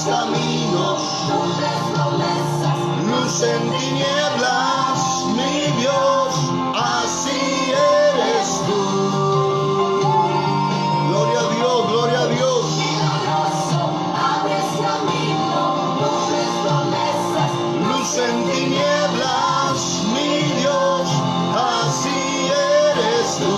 caminos, luz en tinieblas, mi Dios, así eres tú. Gloria a Dios, gloria a Dios. Luz en tinieblas, mi Dios, así eres tú.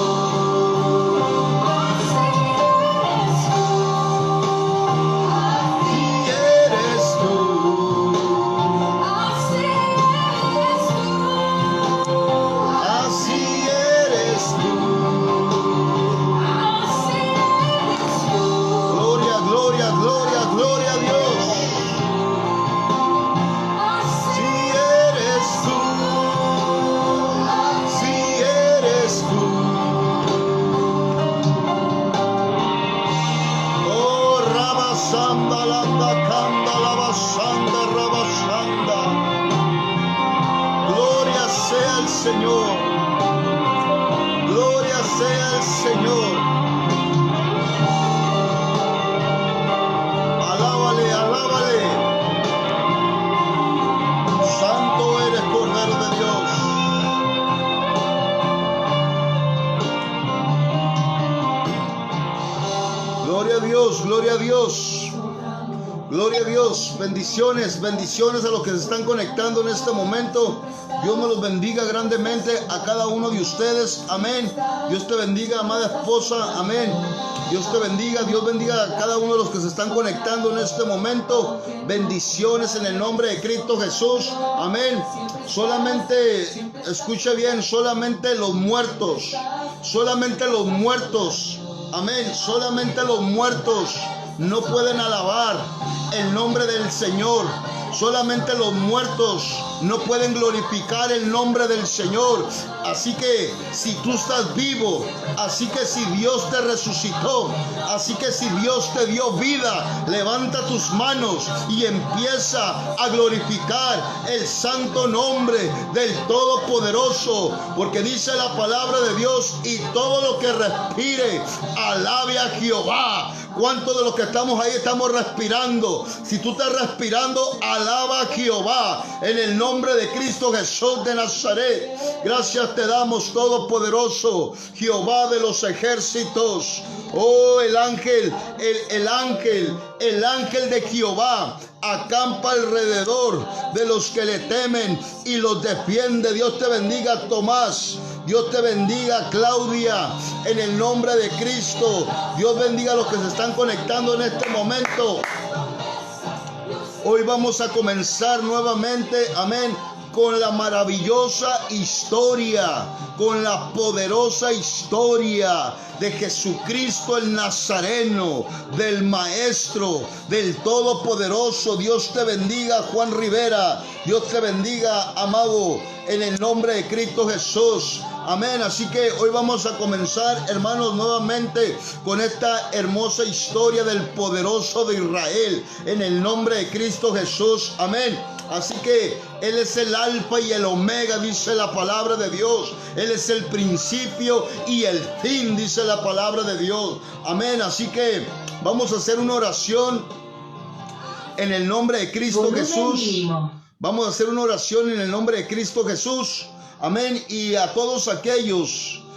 Gloria sea el Señor. Gloria sea el Señor. Alábale, alábale. Santo eres, Cordero de Dios. Gloria a Dios, gloria a Dios. Gloria a Dios, bendiciones, bendiciones a los que se están conectando en este momento. Dios me los bendiga grandemente a cada uno de ustedes, amén. Dios te bendiga, amada esposa, amén. Dios te bendiga, Dios bendiga a cada uno de los que se están conectando en este momento. Bendiciones en el nombre de Cristo Jesús, amén. Solamente, escucha bien, solamente los muertos, amén, solamente los muertos no pueden alabar el nombre del Señor. Solamente los muertos no pueden glorificar el nombre del Señor. Así que si tú estás vivo, así que si Dios te resucitó, así que si Dios te dio vida, levanta tus manos y empieza a glorificar el santo nombre del Todopoderoso, porque dice la palabra de Dios: y todo lo que respire, alabe a Jehová. ¿Cuántos de los que estamos ahí estamos respirando? Si tú estás respirando, alaba a Jehová en el nombre de Cristo Jesús de Nazaret. Gracias te damos, Todopoderoso, Jehová de los ejércitos. Oh, el ángel de Jehová acampa alrededor de los que le temen y los defiende. Dios te bendiga, Tomás. Dios te bendiga, Claudia, en el nombre de Cristo. Dios bendiga a los que se están conectando en este momento. Hoy vamos a comenzar nuevamente, amén, con la maravillosa historia, con la poderosa historia de Jesucristo el Nazareno, del Maestro, del Todopoderoso. Dios te bendiga, Juan Rivera. Dios te bendiga, amado, en el nombre de Cristo Jesús. Amén. Así que hoy vamos a comenzar, hermanos, nuevamente con esta hermosa historia del poderoso de Israel, en el nombre de Cristo Jesús. Amén. Así que Él es el alfa y el omega, dice la palabra de Dios. Él es el principio y el fin, dice la palabra de Dios. Amén. Así que vamos a hacer una oración en el nombre de Cristo Jesús. Vamos a hacer una oración en el nombre de Cristo Jesús. Amén. Y a todos aquellos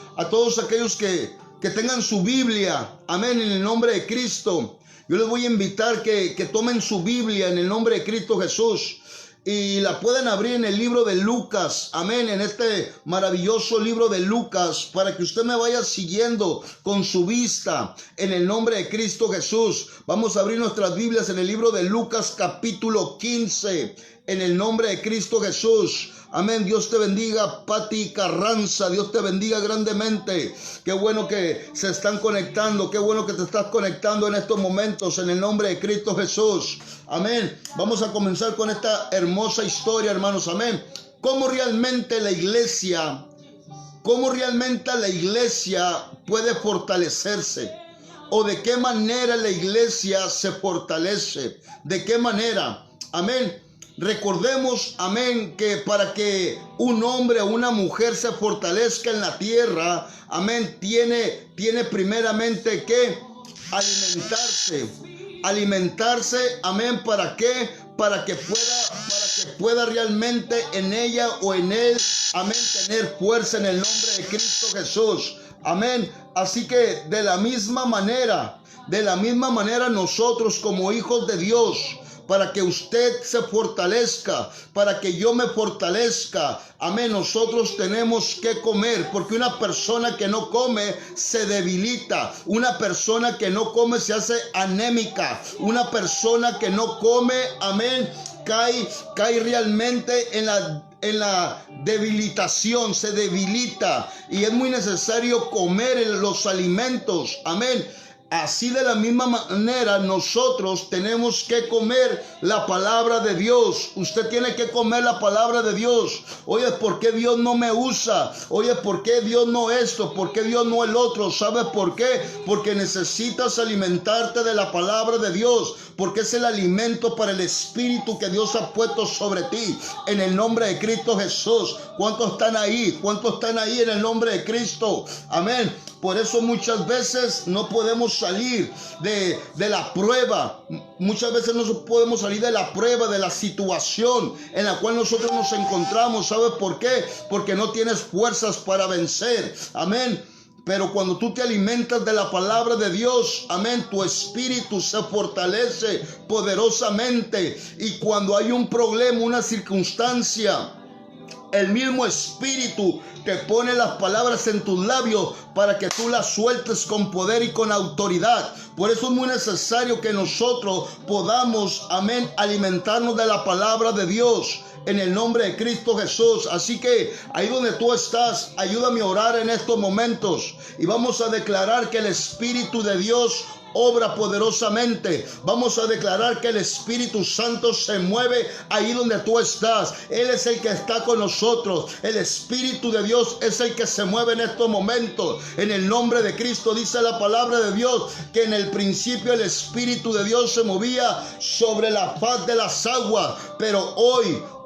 que tengan su Biblia, amén, en el nombre de Cristo, yo les voy a invitar que tomen su Biblia en el nombre de Cristo Jesús y la pueden abrir en el libro de Lucas, amén, en este maravilloso libro de Lucas, para que usted me vaya siguiendo con su vista en el nombre de Cristo Jesús. Vamos a abrir nuestras Biblias en el libro de Lucas capítulo 15, en el nombre de Cristo Jesús. Amén. Dios te bendiga, Pati Carranza. Dios te bendiga grandemente. Qué bueno que se están conectando. Qué bueno que te estás conectando en estos momentos en el nombre de Cristo Jesús. Amén. Vamos a comenzar con esta hermosa historia, hermanos. Amén. ¿Cómo realmente la iglesia puede fortalecerse? ¿O de qué manera la iglesia se fortalece? ¿De qué manera? Amén. Recordemos, amén, que para que un hombre o una mujer se fortalezca en la tierra, amén, tiene primeramente que alimentarse. alimentarse, amén, ¿para qué? Para que pueda realmente en ella o en él, amén, tener fuerza en el nombre de Cristo Jesús, amén. Así que de la misma manera nosotros como hijos de Dios, para que usted se fortalezca, para que yo me fortalezca, amén, nosotros tenemos que comer, porque una persona que no come se debilita, una persona que no come se hace anémica, una persona que no come, amén, cae realmente en la debilitación, se debilita, y es muy necesario comer los alimentos, amén. Así de la misma manera nosotros tenemos que comer la palabra de Dios. Usted tiene que comer la palabra de Dios. Oye, ¿por qué Dios no me usa? Oye, ¿por qué Dios no esto? ¿Por qué Dios no el otro? ¿Sabes por qué? Porque necesitas alimentarte de la palabra de Dios, porque es el alimento para el espíritu que Dios ha puesto sobre ti. En el nombre de Cristo Jesús. ¿Cuántos están ahí? ¿Cuántos están ahí en el nombre de Cristo? Amén. Por eso muchas veces no podemos salir de la prueba. Muchas veces no podemos salir de la prueba, de la situación en la cual nosotros nos encontramos. ¿Sabes por qué? Porque no tienes fuerzas para vencer. Amén. Pero cuando tú te alimentas de la palabra de Dios, amén, tu espíritu se fortalece poderosamente. Y cuando hay un problema, una circunstancia, el mismo espíritu te pone las palabras en tus labios para que tú las sueltes con poder y con autoridad. Por eso es muy necesario que nosotros podamos, amén, alimentarnos de la palabra de Dios en el nombre de Cristo Jesús. Así que ahí donde tú estás, ayúdame a orar en estos momentos y vamos a declarar que el Espíritu de Dios obra poderosamente. Vamos a declarar que el Espíritu Santo se mueve ahí donde tú estás. Él es el que está con nosotros. El Espíritu de Dios es el que se mueve en estos momentos. En el nombre de Cristo dice la palabra de Dios que en el principio el Espíritu de Dios se movía sobre la faz de las aguas, pero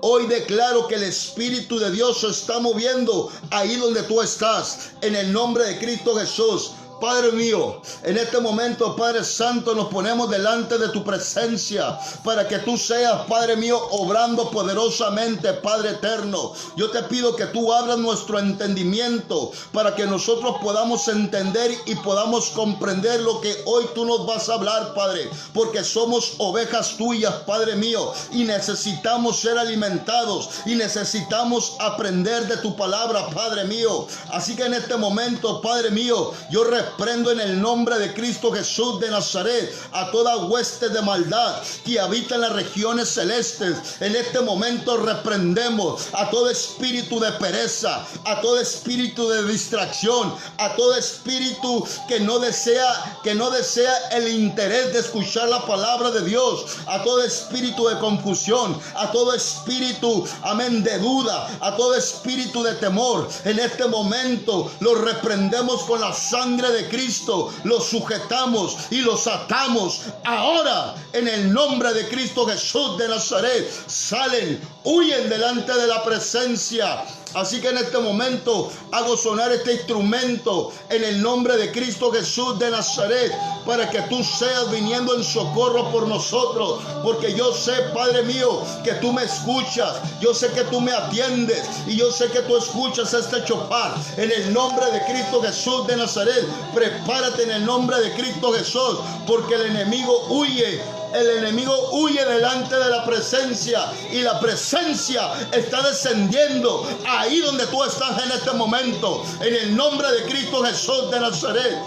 Hoy declaro que el Espíritu de Dios se está moviendo ahí donde tú estás. En el nombre de Cristo Jesús. Padre mío, en este momento, Padre Santo, nos ponemos delante de tu presencia para que tú seas, Padre mío, obrando poderosamente, Padre eterno. Yo te pido que tú abras nuestro entendimiento para que nosotros podamos entender y podamos comprender lo que hoy tú nos vas a hablar, Padre, porque somos ovejas tuyas, Padre mío, y necesitamos ser alimentados y necesitamos aprender de tu palabra, Padre mío. Así que en este momento, Padre mío, yo reprendo en el nombre de Cristo Jesús de Nazaret a toda hueste de maldad que habita en las regiones celestes. En este momento reprendemos a todo espíritu de pereza, a todo espíritu de distracción, a todo espíritu que no desea el interés de escuchar la palabra de Dios, a todo espíritu de confusión, a todo espíritu, amén, de duda, a todo espíritu de temor. En este momento los reprendemos con la sangre de Cristo, los sujetamos y los atamos ahora en el nombre de Cristo Jesús de Nazaret. Salen, huyen delante de la presencia. Así que en este momento hago sonar este instrumento en el nombre de Cristo Jesús de Nazaret para que tú seas viniendo en socorro por nosotros, porque yo sé, Padre mío, que tú me escuchas, yo sé que tú me atiendes y yo sé que tú escuchas este chofar. En el nombre de Cristo Jesús de Nazaret, prepárate en el nombre de Cristo Jesús, porque el enemigo huye. El enemigo huye delante de la presencia y la presencia está descendiendo ahí donde tú estás en este momento, en el nombre de Cristo Jesús de Nazaret.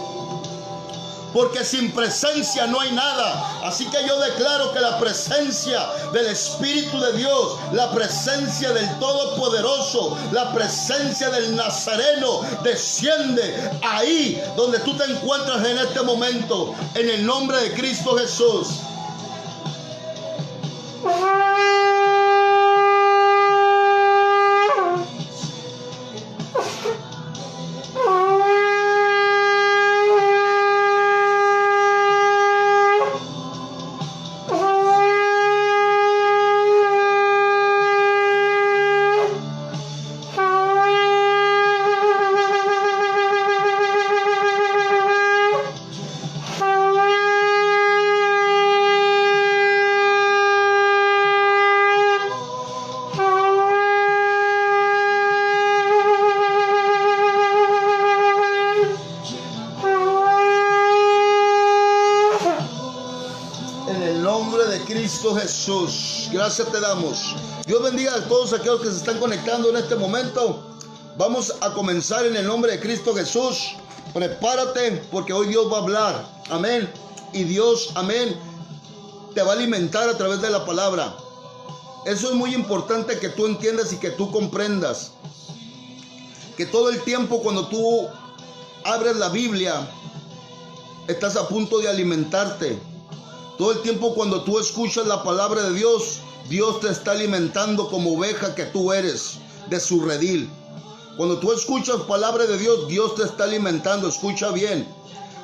Porque sin presencia no hay nada. Así que yo declaro que la presencia del Espíritu de Dios, la presencia del Todopoderoso, la presencia del Nazareno desciende ahí donde tú te encuentras en este momento, en el nombre de Cristo Jesús. nombre de Cristo Jesús. Gracias te damos. Dios bendiga a todos aquellos que se están conectando en este momento. Vamos a comenzar en el nombre de Cristo Jesús. Prepárate porque hoy Dios va a hablar. Amén. Y Dios, amén, te va a alimentar a través de la palabra. Eso es muy importante que tú entiendas y que tú comprendas. Que todo el tiempo cuando tú abres la Biblia, estás a punto de alimentarte. Todo el tiempo cuando tú escuchas la palabra de Dios, Dios te está alimentando como oveja que tú eres de su redil. Cuando tú escuchas palabra de Dios, Dios te está alimentando. Escucha bien.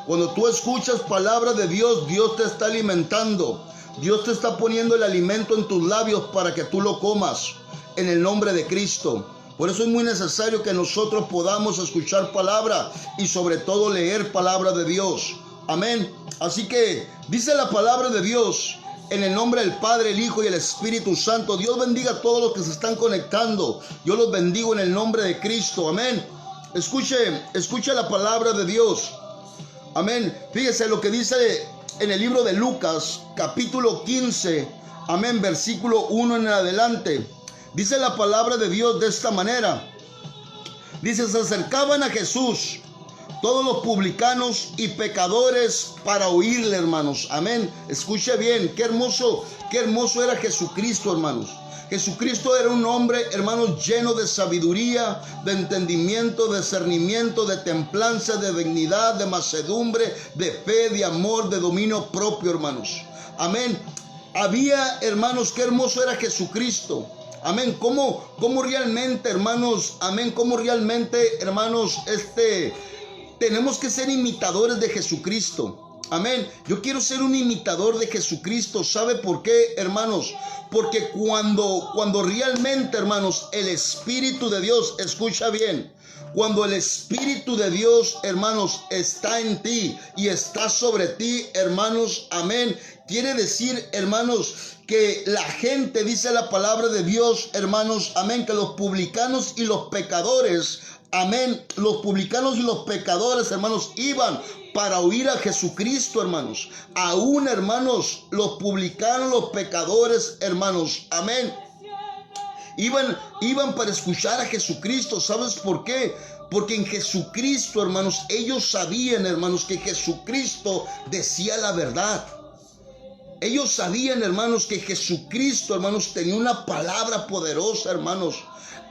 Cuando tú escuchas palabra de Dios, Dios te está alimentando. Dios te está poniendo el alimento en tus labios para que tú lo comas en el nombre de Cristo. Por eso es muy necesario que nosotros podamos escuchar palabra y sobre todo leer palabra de Dios. Amén. Así que dice la palabra de Dios en el nombre del Padre, el Hijo y el Espíritu Santo. Dios bendiga a todos los que se están conectando. Yo los bendigo en el nombre de Cristo. Amén. Escuche la palabra de Dios. Amén. Fíjese lo que dice en el libro de Lucas, capítulo 15. Amén. Versículo 1 en adelante. Dice la palabra de Dios de esta manera. Dice, se acercaban a Jesús todos los publicanos y pecadores para oírle, hermanos. Amén. Escuche bien, qué hermoso era Jesucristo, hermanos. Jesucristo era un hombre, hermanos, lleno de sabiduría, de entendimiento, de discernimiento, de templanza, de dignidad, de mansedumbre, de fe, de amor, de dominio propio, hermanos. Amén. Había, hermanos, qué hermoso era Jesucristo. Amén. ¿Cómo realmente, hermanos? Amén. ¿Cómo realmente, hermanos, tenemos que ser imitadores de Jesucristo? Amén. Yo quiero ser un imitador de Jesucristo. ¿Sabe por qué, hermanos? Porque cuando realmente, hermanos, el Espíritu de Dios, escucha bien, cuando el Espíritu de Dios, hermanos, está en ti y está sobre ti, hermanos, amén, quiere decir, hermanos, que la gente, dice la palabra de Dios, hermanos, amén, que los publicanos y los pecadores, amén, los publicanos y los pecadores, hermanos, iban para oír a Jesucristo, hermanos. Aún, hermanos, los publicanos, los pecadores, hermanos, amén, iban para escuchar a Jesucristo. ¿Sabes por qué? Porque en Jesucristo, hermanos, ellos sabían, hermanos, que Jesucristo decía la verdad. Ellos sabían, hermanos, que Jesucristo, hermanos, tenía una palabra poderosa, hermanos.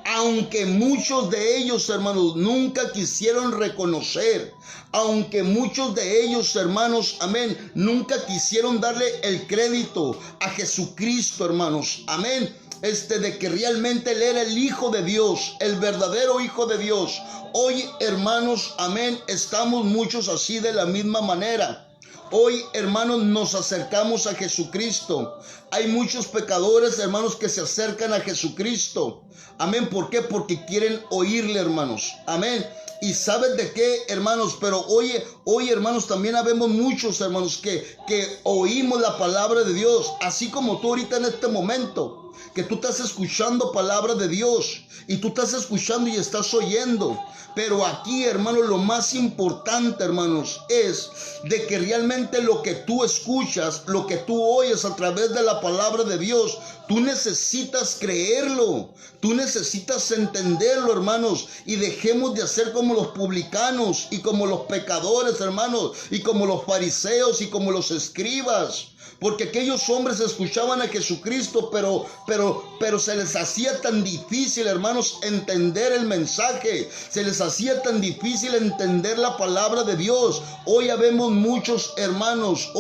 Aunque muchos de ellos, hermanos, nunca quisieron reconocer, aunque muchos de ellos, hermanos, amén, nunca quisieron darle el crédito a Jesucristo, hermanos, amén, de que realmente Él era el Hijo de Dios, el verdadero Hijo de Dios. Hoy, hermanos, amén, estamos muchos así de la misma manera. Hoy, hermanos, nos acercamos a Jesucristo. Hay muchos pecadores, hermanos, que se acercan a Jesucristo. Amén. ¿Por qué? Porque quieren oírle, hermanos. Amén. ¿Y sabes de qué, hermanos? Pero hoy, hermanos, también habemos muchos, hermanos, que oímos la palabra de Dios. Así como tú ahorita en este momento, que tú estás escuchando palabra de Dios. Y tú estás escuchando y estás oyendo. Pero aquí, hermanos, lo más importante, hermanos, es de que realmente lo que tú escuchas, lo que tú oyes a través de la palabra de Dios, tú necesitas creerlo, tú necesitas entenderlo, hermanos, y dejemos de hacer como los publicanos y como los pecadores, hermanos, y como los fariseos y como los escribas. Porque aquellos hombres escuchaban a Jesucristo, pero se les hacía tan difícil, hermanos, entender el mensaje. Se les hacía tan difícil entender la palabra de Dios. Hoy habemos muchos, hermanos,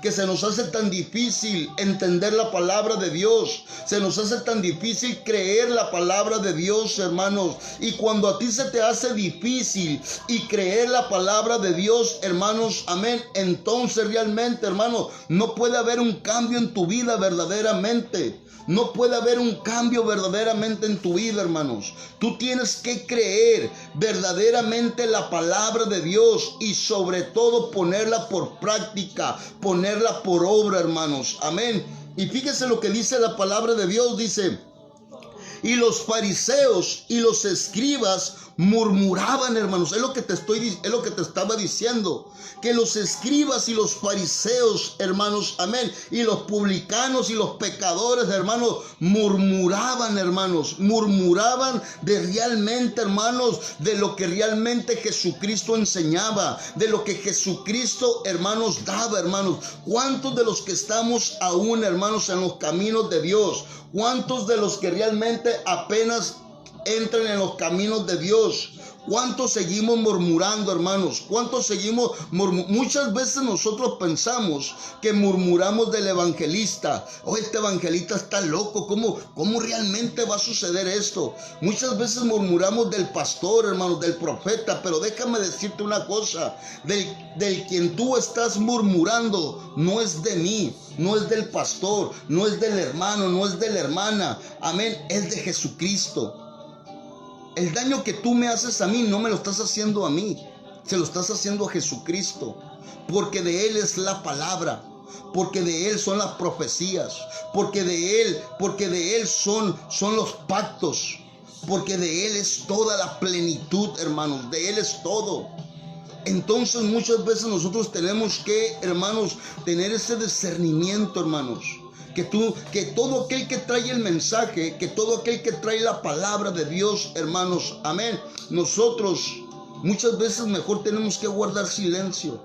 que se nos hace tan difícil entender la palabra de Dios. Se nos hace tan difícil creer la palabra de Dios, hermanos. Y cuando a ti se te hace difícil y creer la palabra de Dios, hermanos, amén, entonces realmente, hermano, no puede haber un cambio en tu vida verdaderamente. No puede haber un cambio verdaderamente en tu vida, hermanos. Tú tienes que creer verdaderamente la palabra de Dios y sobre todo ponerla por práctica, ponerla por obra, hermanos. Amén. Y fíjese lo que dice la palabra de Dios, dice: y los fariseos y los escribas murmuraban, hermanos. Es lo que te estaba diciendo, que los escribas y los fariseos, hermanos, amén, y los publicanos y los pecadores, hermanos, murmuraban, hermanos, murmuraban de realmente, hermanos, de lo que realmente Jesucristo enseñaba, de lo que Jesucristo, hermanos, daba, hermanos. ¿Cuántos de los que estamos aún, hermanos, en los caminos de Dios? ¿Cuántos de los que realmente apenas entren en los caminos de Dios? ¿Cuántos seguimos murmurando, hermanos? ¿Cuántos seguimos Muchas veces nosotros pensamos que murmuramos del evangelista. Oh, este evangelista está loco. ¿Cómo realmente va a suceder esto? Muchas veces murmuramos del pastor, hermanos, del profeta. Pero déjame decirte una cosa. Del quien tú estás murmurando no es de mí, no es del pastor, no es del hermano, no es de la hermana. Amén, es de Jesucristo. El daño que tú me haces a mí no me lo estás haciendo a mí, se lo estás haciendo a Jesucristo, porque de Él es la palabra, porque de Él son las profecías, porque de Él son los pactos, porque de Él es toda la plenitud, hermanos, de Él es todo. Entonces muchas veces nosotros tenemos que, hermanos, tener ese discernimiento, hermanos. Que todo aquel que trae el mensaje, que todo aquel que trae la palabra de Dios, hermanos, amén. Nosotros muchas veces mejor tenemos que guardar silencio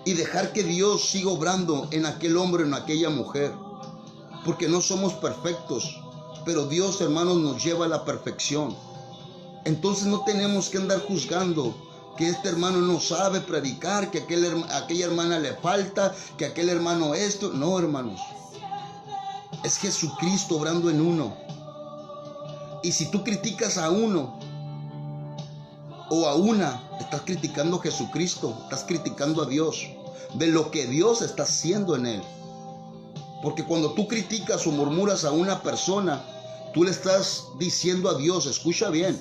y dejar que Dios siga obrando en aquel hombre, en aquella mujer. Porque no somos perfectos, pero Dios, hermanos, nos lleva a la perfección. Entonces no tenemos que andar juzgando que este hermano no sabe predicar, que aquella hermana le falta, que aquel hermano esto. No, hermanos. Es Jesucristo obrando en uno. Y si tú criticas a uno o a una, estás criticando a Jesucristo, estás criticando a Dios, de lo que Dios está haciendo en él. Porque cuando tú criticas o murmuras a una persona, tú le estás diciendo a Dios, escucha bien,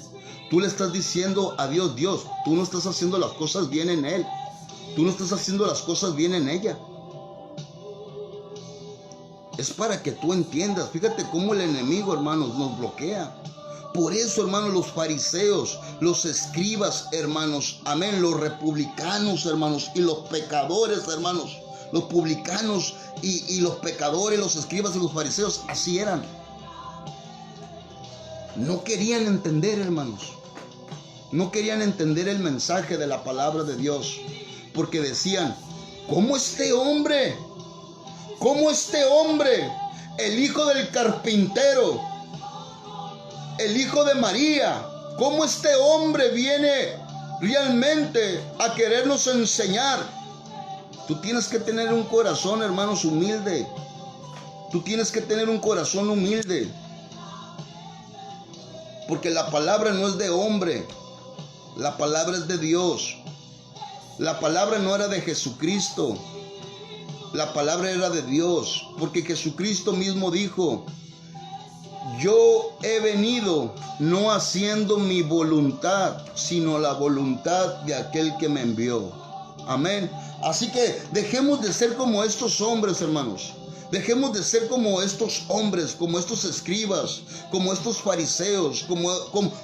tú le estás diciendo a Dios, Dios, tú no estás haciendo las cosas bien en él, tú no estás haciendo las cosas bien en ella. Es para que tú entiendas. Fíjate cómo el enemigo, hermanos, nos bloquea. Por eso, hermanos, los fariseos, los escribas, hermanos, amén, los republicanos, hermanos, y los pecadores, hermanos, los publicanos y los pecadores, los escribas y los fariseos, así eran. No querían entender, hermanos. No querían entender el mensaje de la palabra de Dios. Porque decían, ¿cómo este hombre? ¿Cómo este hombre, el hijo del carpintero, el hijo de María, cómo este hombre viene realmente a querernos enseñar? Tú tienes que tener un corazón, hermanos, humilde. Tú tienes que tener un corazón humilde. Porque la palabra no es de hombre, la palabra es de Dios. La palabra no era de Jesucristo. La palabra era de Dios, porque Jesucristo mismo dijo, yo he venido no haciendo mi voluntad, sino la voluntad de aquel que me envió. Amén. Así que dejemos de ser como estos hombres, hermanos. Dejemos de ser como estos hombres, como estos escribas, como estos fariseos,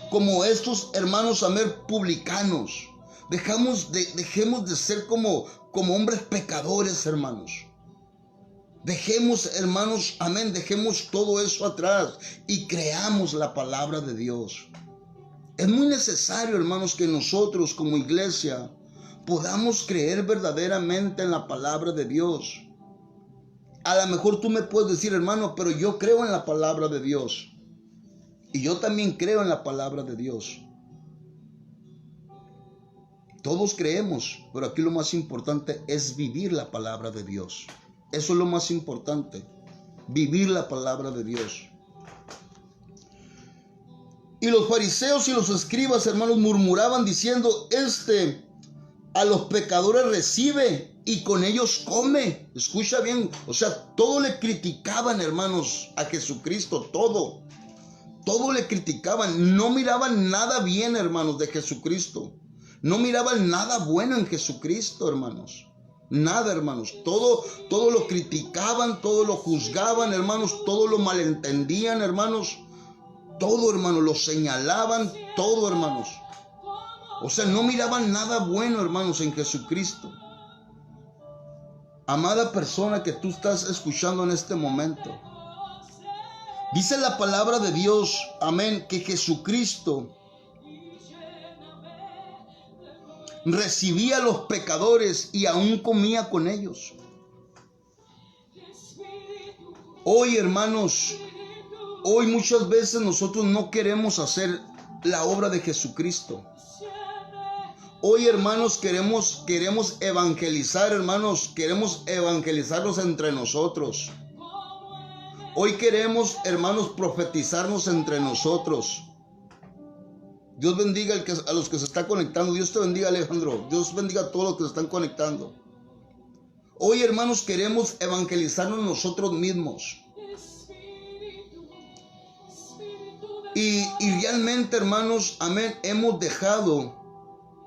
como estos hermanos, amén, publicanos. Dejemos de ser como hombres pecadores, hermanos. Dejemos, hermanos, amén, dejemos todo eso atrás y creamos la palabra de Dios. Es muy necesario, hermanos, que nosotros como iglesia podamos creer verdaderamente en la palabra de Dios. A lo mejor tú me puedes decir, hermano, pero yo creo en la palabra de Dios. Y yo también creo en la palabra de Dios. Todos creemos, pero aquí lo más importante es vivir la palabra de Dios. Eso es lo más importante, vivir la palabra de Dios. Y los fariseos y los escribas, hermanos, murmuraban diciendo, a los pecadores recibe y con ellos come. Escucha bien, o sea, todo le criticaban, hermanos, a Jesucristo, todo le criticaban, no miraban nada bien, hermanos, de Jesucristo. No miraban nada bueno en Jesucristo, hermanos. Nada, hermanos. Todo lo criticaban, todo lo juzgaban, hermanos. Todo lo malentendían, hermanos. todo, hermano, lo señalaban todo, hermanos. O sea, no miraban nada bueno, hermanos, en Jesucristo. Amada persona que tú estás escuchando en este momento, dice la palabra de Dios, amén, que Jesucristo recibía a los pecadores y aún comía con ellos. Hoy, hermanos, hoy muchas veces nosotros no queremos hacer la obra de Jesucristo. Hoy, hermanos, queremos evangelizar, hermanos, queremos evangelizarnos entre nosotros. Hoy queremos, hermanos, profetizarnos entre nosotros. Dios bendiga a los que se están conectando. Dios te bendiga, Alejandro. Dios bendiga a todos los que se están conectando. Hoy, hermanos, queremos evangelizarnos nosotros mismos. Y realmente, hermanos, amén, hemos dejado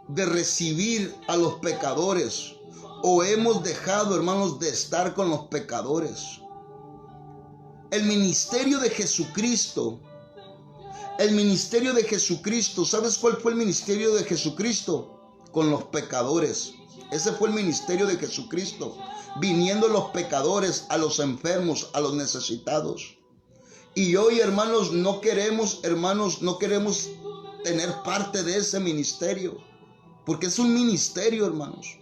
de recibir a los pecadores, o hemos dejado, hermanos, de estar con los pecadores. El ministerio de Jesucristo, ¿sabes cuál fue el ministerio de Jesucristo? Con los pecadores. Ese fue el ministerio de Jesucristo, viniendo los pecadores, a los enfermos, a los necesitados. Y hoy, hermanos, no queremos tener parte de ese ministerio, porque es un ministerio, hermanos.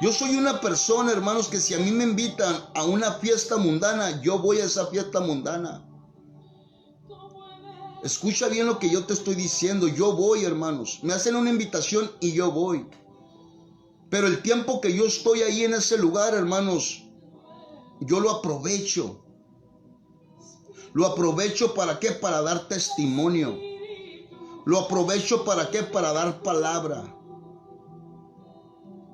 Yo soy una persona, hermanos, que si a mí me invitan a una fiesta mundana, yo voy a esa fiesta mundana. Escucha bien lo que yo te estoy diciendo. Yo voy, hermanos. Me hacen una invitación y yo voy. Pero el tiempo que yo estoy ahí en ese lugar, hermanos, yo lo aprovecho. Lo aprovecho ¿para qué? Para dar testimonio. Lo aprovecho ¿para qué? Para dar palabra.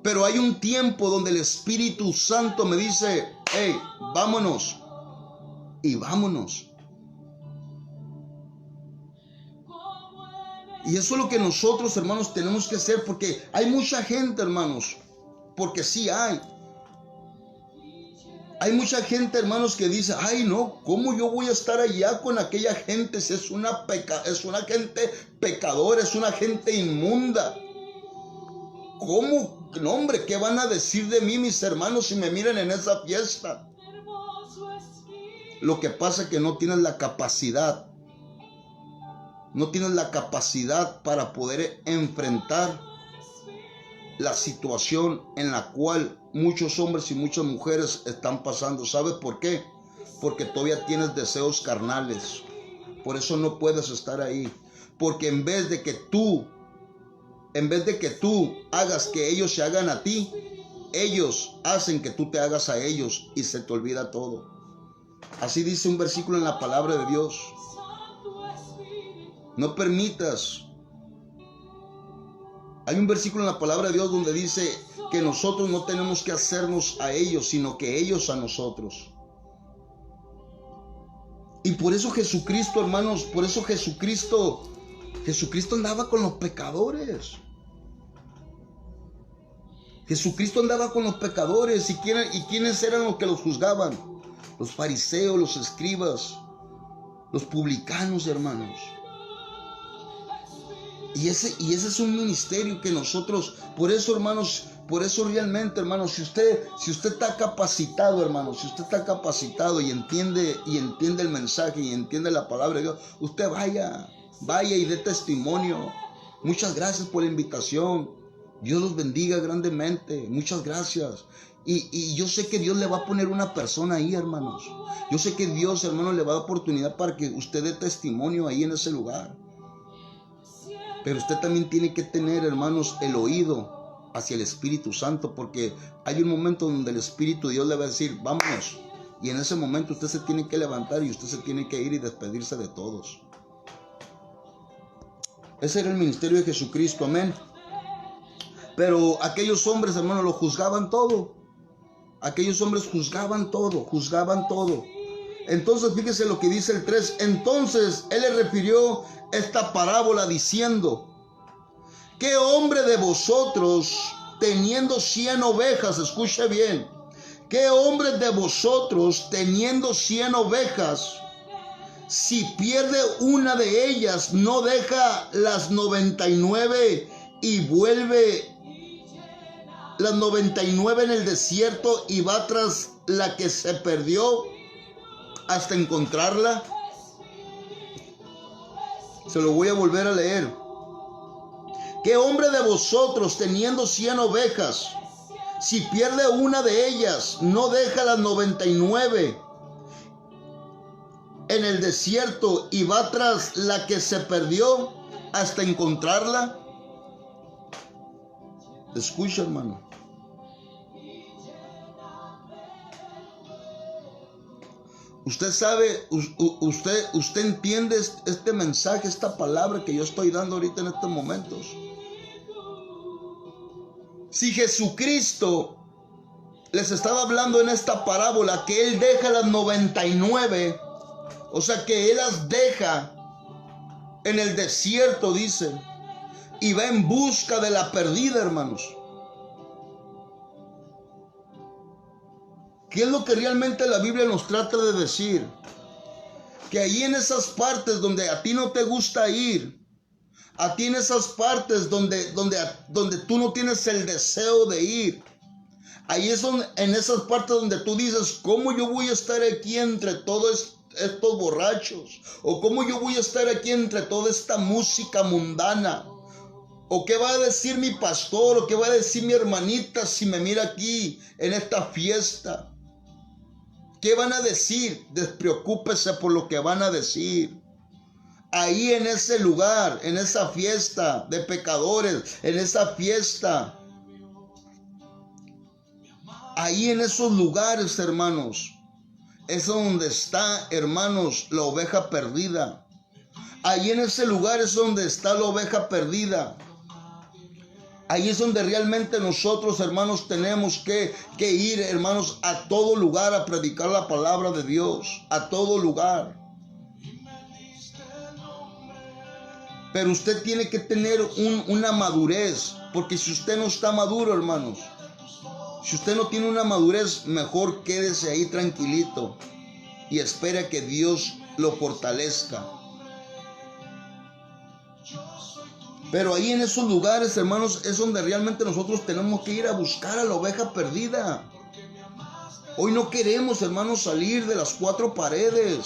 Pero hay un tiempo donde el Espíritu Santo me dice, hey, vámonos. Y vámonos. Y eso es lo que nosotros, hermanos, tenemos que hacer, porque hay mucha gente, hermanos, porque sí hay. Hay mucha gente, hermanos, que dice, ay, no, ¿cómo yo voy a estar allá con aquella gente? Si es una gente pecadora, es una gente inmunda. ¿Cómo? No, hombre, ¿qué van a decir de mí mis hermanos si me miran en esa fiesta? Lo que pasa es que no tienes la capacidad. No tienes la capacidad para poder enfrentar la situación en la cual muchos hombres y muchas mujeres están pasando. ¿Sabes por qué? Porque todavía tienes deseos carnales. Por eso no puedes estar ahí. Porque en vez de que tú hagas que ellos se hagan a ti, ellos hacen que tú te hagas a ellos y se te olvida todo. Así dice un versículo en la palabra de Dios. No permitas. Hay un versículo en la palabra de Dios donde dice que nosotros no tenemos que hacernos a ellos, sino que ellos a nosotros. Y por eso Jesucristo, hermanos, por eso Jesucristo andaba con los pecadores. Jesucristo andaba con los pecadores. ¿Y quiénes eran los que los juzgaban? Los fariseos, los escribas, los publicanos, hermanos. Y ese es un ministerio que nosotros, por eso, hermanos, por eso realmente, hermanos, si usted está capacitado, hermanos, si usted está capacitado y entiende el mensaje y entiende la palabra de Dios, usted vaya y dé testimonio. Muchas gracias por la invitación. Dios los bendiga grandemente. Muchas gracias. Y yo sé que Dios le va a poner una persona ahí, hermanos. Yo sé que Dios, hermanos, le va a dar oportunidad para que usted dé testimonio ahí en ese lugar. Pero usted también tiene que tener, hermanos, el oído hacia el Espíritu Santo, porque hay un momento donde el Espíritu de Dios le va a decir, vámonos. Y en ese momento usted se tiene que levantar y usted se tiene que ir y despedirse de todos. Ese era el ministerio de Jesucristo, amén. Pero aquellos hombres, hermanos, lo juzgaban todo. Aquellos hombres juzgaban todo. Entonces, fíjese lo que dice el 3. Entonces, él le refirió esta parábola diciendo, ¿qué hombre de vosotros teniendo 100 ovejas, escuche bien, qué hombre de vosotros teniendo 100 ovejas, si pierde una de ellas, no deja las 99 y vuelve las 99 en el desierto y va tras la que se perdió hasta encontrarla. Se lo voy a volver a leer. ¿Qué hombre de vosotros, teniendo 100 ovejas, si pierde una de ellas, no deja las 99 en el desierto y va tras la que se perdió hasta encontrarla? Escucha, hermano. Usted sabe, usted entiende este mensaje, esta palabra que yo estoy dando ahorita en estos momentos. Si Jesucristo les estaba hablando en esta parábola que Él deja las 99, o sea que Él las deja en el desierto, dice, y va en busca de la perdida, hermanos. ¿Qué es lo que realmente la Biblia nos trata de decir? Que ahí en esas partes donde a ti no te gusta ir, a ti en esas partes donde tú no tienes el deseo de ir, ahí es en esas partes donde tú dices, ¿cómo yo voy a estar aquí entre todos estos borrachos? ¿O cómo yo voy a estar aquí entre toda esta música mundana? ¿O qué va a decir mi pastor? ¿O qué va a decir mi hermanita si me mira aquí en esta fiesta? ¿Qué van a decir? Despreocúpese por lo que van a decir. Ahí en ese lugar, en esa fiesta de pecadores, en esa fiesta, ahí en esos lugares, hermanos, es donde está, hermanos, la oveja perdida. Ahí en ese lugar es donde está la oveja perdida. Ahí es donde realmente nosotros, hermanos, tenemos que ir, hermanos, a todo lugar a predicar la palabra de Dios. A todo lugar. Pero usted tiene que tener una madurez. Porque si usted no está maduro, hermanos, si usted no tiene una madurez, mejor quédese ahí tranquilito y espera que Dios lo fortalezca. Pero ahí en esos lugares, hermanos, es donde realmente nosotros tenemos que ir a buscar a la oveja perdida. Hoy no queremos, hermanos, salir de las cuatro paredes.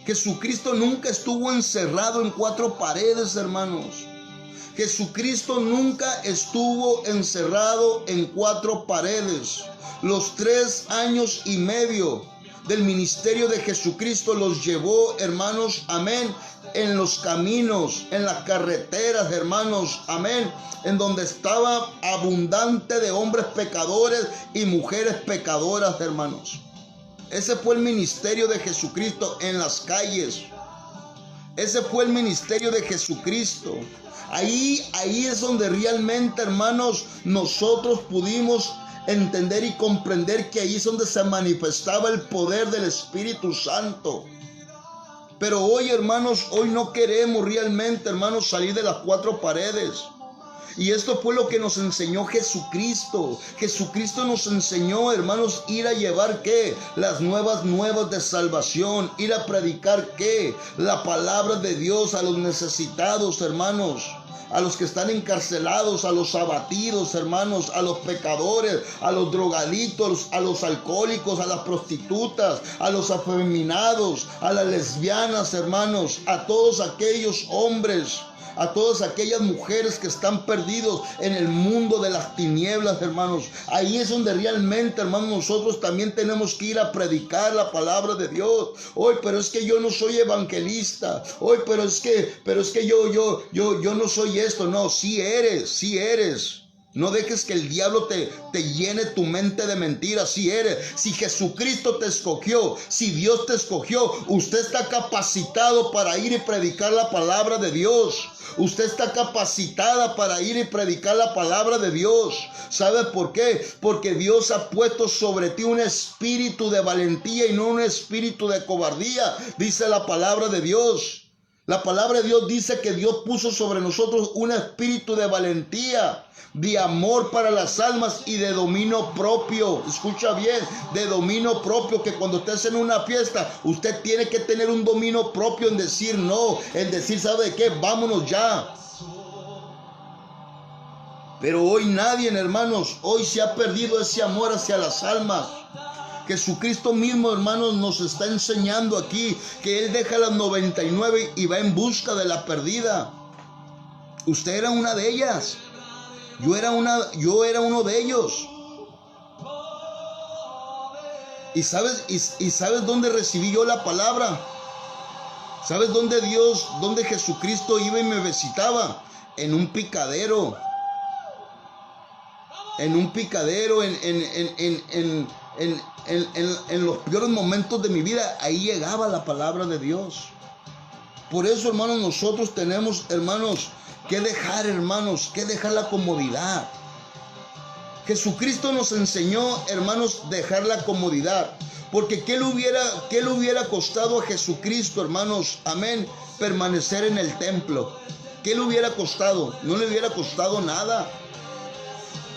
Jesucristo nunca estuvo encerrado en cuatro paredes, hermanos. Jesucristo nunca estuvo encerrado en cuatro paredes. Los 3 años y medio del ministerio de Jesucristo los llevó, hermanos, amén, en los caminos, en las carreteras, hermanos, amén, en donde estaba abundante de hombres pecadores y mujeres pecadoras, hermanos. Ese fue el ministerio de Jesucristo en las calles. Ese fue el ministerio de Jesucristo. Ahí es donde realmente, hermanos, nosotros pudimos entender y comprender que ahí es donde se manifestaba el poder del Espíritu Santo. Pero hoy, hermanos, hoy no queremos realmente, hermanos, salir de las cuatro paredes. Y esto fue lo que nos enseñó Jesucristo. Jesucristo nos enseñó, hermanos, ir a llevar ¿qué? Las nuevas de salvación. Ir a predicar ¿qué? La palabra de Dios a los necesitados, hermanos. A los que están encarcelados, a los abatidos, hermanos, a los pecadores, a los drogadictos, a los alcohólicos, a las prostitutas, a los afeminados, a las lesbianas, hermanos, a todos aquellos hombres, a todas aquellas mujeres que están perdidos en el mundo de las tinieblas, hermanos. Ahí es donde realmente, hermanos, nosotros también tenemos que ir a predicar la palabra de Dios. Hoy, pero es que yo no soy evangelista. Hoy, pero es que yo no soy esto. No, sí eres. No dejes que el diablo te llene tu mente de mentiras. Si eres, si Jesucristo te escogió, si Dios te escogió, usted está capacitado para ir y predicar la palabra de Dios. Usted está capacitada para ir y predicar la palabra de Dios. ¿Sabe por qué? Porque Dios ha puesto sobre ti un espíritu de valentía y no un espíritu de cobardía, dice la palabra de Dios. La palabra de Dios dice que Dios puso sobre nosotros un espíritu de valentía, de amor para las almas y de dominio propio. Escucha bien, de dominio propio, que cuando estés en una fiesta, usted tiene que tener un dominio propio en decir no, en decir, ¿sabe de qué? Vámonos ya. Pero hoy nadie, hermanos, hoy se ha perdido ese amor hacia las almas. Jesucristo mismo, hermanos, nos está enseñando aquí que Él deja las 99 y va en busca de la perdida. Usted era una de ellas. Yo era uno de ellos. ¿Y sabes dónde recibí yo la palabra? ¿Sabes dónde Jesucristo iba y me visitaba? En un picadero. En un picadero, en los peores momentos de mi vida, ahí llegaba la palabra de Dios. Por eso, hermanos, nosotros tenemos, hermanos, que dejar la comodidad. Jesucristo nos enseñó, hermanos, dejar la comodidad. Porque ¿qué le hubiera costado a Jesucristo, hermanos? Amén. Permanecer en el templo. ¿Qué le hubiera costado? No le hubiera costado nada.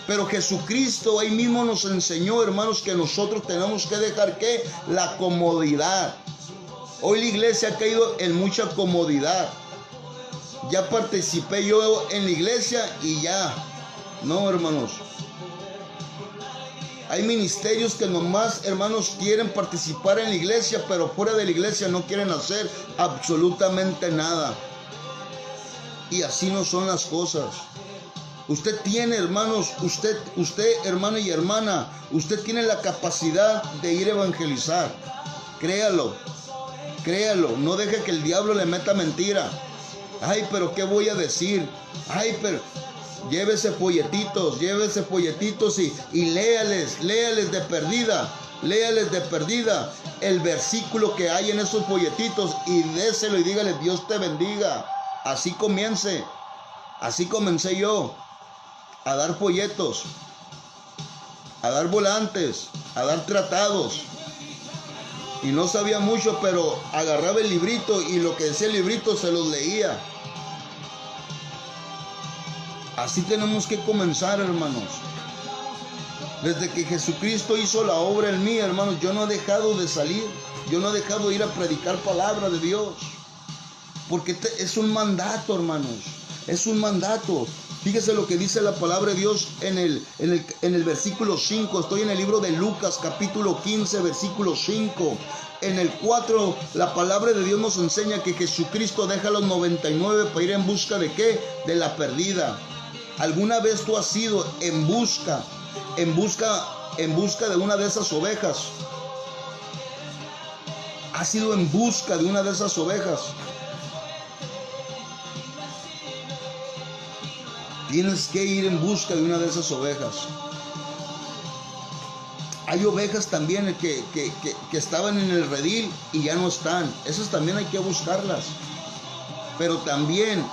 Pero Jesucristo ahí mismo nos enseñó, hermanos, que nosotros tenemos que dejar ¿qué? La comodidad. Hoy la iglesia ha caído en mucha comodidad. Ya participé yo en la iglesia y ya. No, hermanos. Hay ministerios que nomás, hermanos, quieren participar en la iglesia, pero fuera de la iglesia no quieren hacer absolutamente nada. Y así no son las cosas. Usted tiene, hermanos, usted hermano y hermana, usted tiene la capacidad de ir a evangelizar. Créalo, no deje que el diablo le meta mentira. Ay, pero ¿qué voy a decir? Ay, pero llévese folletitos y léales de perdida el versículo que hay en esos folletitos y déselo y dígale, Dios te bendiga. Así comencé yo. A dar folletos, a dar volantes, a dar tratados. Y no sabía mucho, pero agarraba el librito y lo que decía el librito se los leía. Así tenemos que comenzar, hermanos. Desde que Jesucristo hizo la obra en mí, hermanos, yo no he dejado de salir. Yo no he dejado de ir a predicar palabra de Dios. Porque es un mandato, hermanos. Es un mandato. Fíjese lo que dice la palabra de Dios en el versículo 5. Estoy en el libro de Lucas, capítulo 15, versículo 5. En el 4, la palabra de Dios nos enseña que Jesucristo deja los 99 para ir en busca ¿de qué? De la perdida. ¿Alguna vez tú has ido en busca de una de esas ovejas? ¿Has ido en busca de una de esas ovejas? Tienes que ir en busca de una de esas ovejas. Hay ovejas también que estaban en el redil y ya no están. Esas también hay que buscarlas. Pero también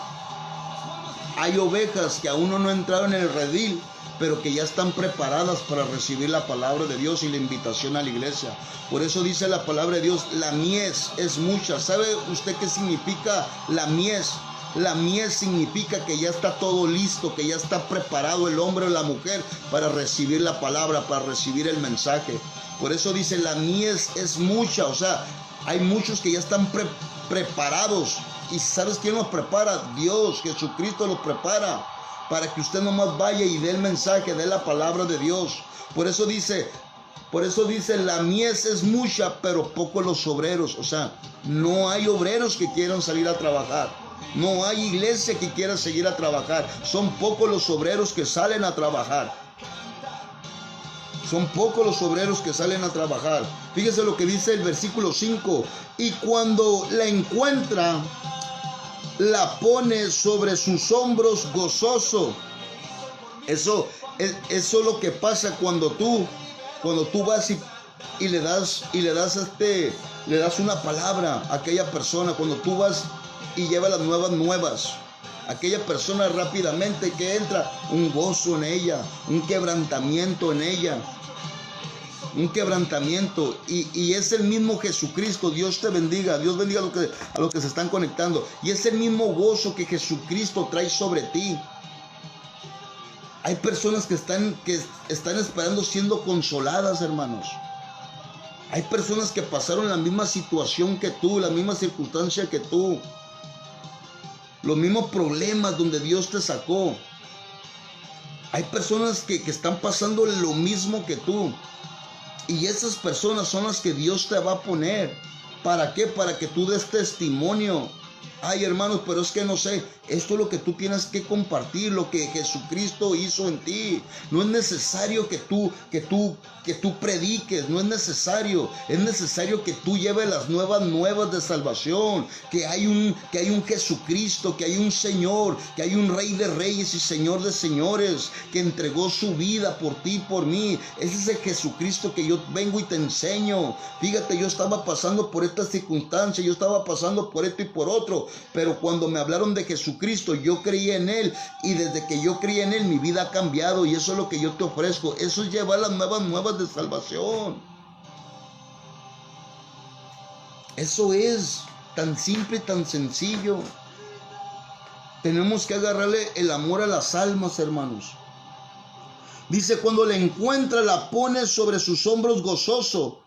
hay ovejas que aún no entraron en el redil, pero que ya están preparadas para recibir la palabra de Dios y la invitación a la iglesia. Por eso dice la palabra de Dios, la mies es mucha. ¿Sabe usted qué significa la mies? La mies significa que ya está todo listo, que ya está preparado el hombre o la mujer para recibir la palabra, para recibir el mensaje. Por eso dice, la mies es mucha, o sea, hay muchos que ya están preparados. ¿Y sabes quién los prepara? Dios, Jesucristo los prepara para que usted nomás vaya y dé el mensaje, dé la palabra de Dios. Por eso dice, la mies es mucha, pero pocos los obreros. O sea, no hay obreros que quieran salir a trabajar. No hay iglesia que quiera seguir a trabajar. Son pocos los obreros que salen a trabajar. Son pocos los obreros que salen a trabajar. Fíjese lo que dice el versículo 5. Y cuando la encuentra, la pone sobre sus hombros gozoso. Eso es lo que pasa cuando tú vas y le das una palabra a aquella persona. Cuando tú vas y lleva las nuevas. Aquella persona rápidamente que entra, un gozo en ella, un quebrantamiento en ella. un quebrantamiento, y es el mismo Jesucristo. Dios te bendiga, Dios bendiga a los que se están conectando, y es el mismo gozo que Jesucristo trae sobre ti. Hay personas que están esperando siendo consoladas, hermanos. Hay personas que pasaron la misma situación que tú, la misma circunstancia que tú, los mismos problemas donde Dios te sacó. Hay personas que están pasando lo mismo que tú. Y esas personas son las que Dios te va a poner. ¿Para qué? Para que tú des testimonio. Ay, hermanos, pero es que no sé, esto es lo que tú tienes que compartir, lo que Jesucristo hizo en ti. No es necesario que tú prediques, no es necesario. Es necesario que tú lleves las nuevas de salvación, que hay un Jesucristo, que hay un Señor, que hay un Rey de Reyes y Señor de Señores, que entregó su vida por ti y por mí. Ese es el Jesucristo que yo vengo y te enseño. Fíjate, yo estaba pasando por esta circunstancia, yo estaba pasando por esto y por otro, pero cuando me hablaron de Jesucristo, yo creí en Él, y desde que yo creí en Él, mi vida ha cambiado, y eso es lo que yo te ofrezco. Eso es llevar las nuevas de salvación. Eso es tan simple, tan sencillo. Tenemos que agarrarle el amor a las almas, hermanos. Dice, cuando la encuentra, la pone sobre sus hombros gozoso,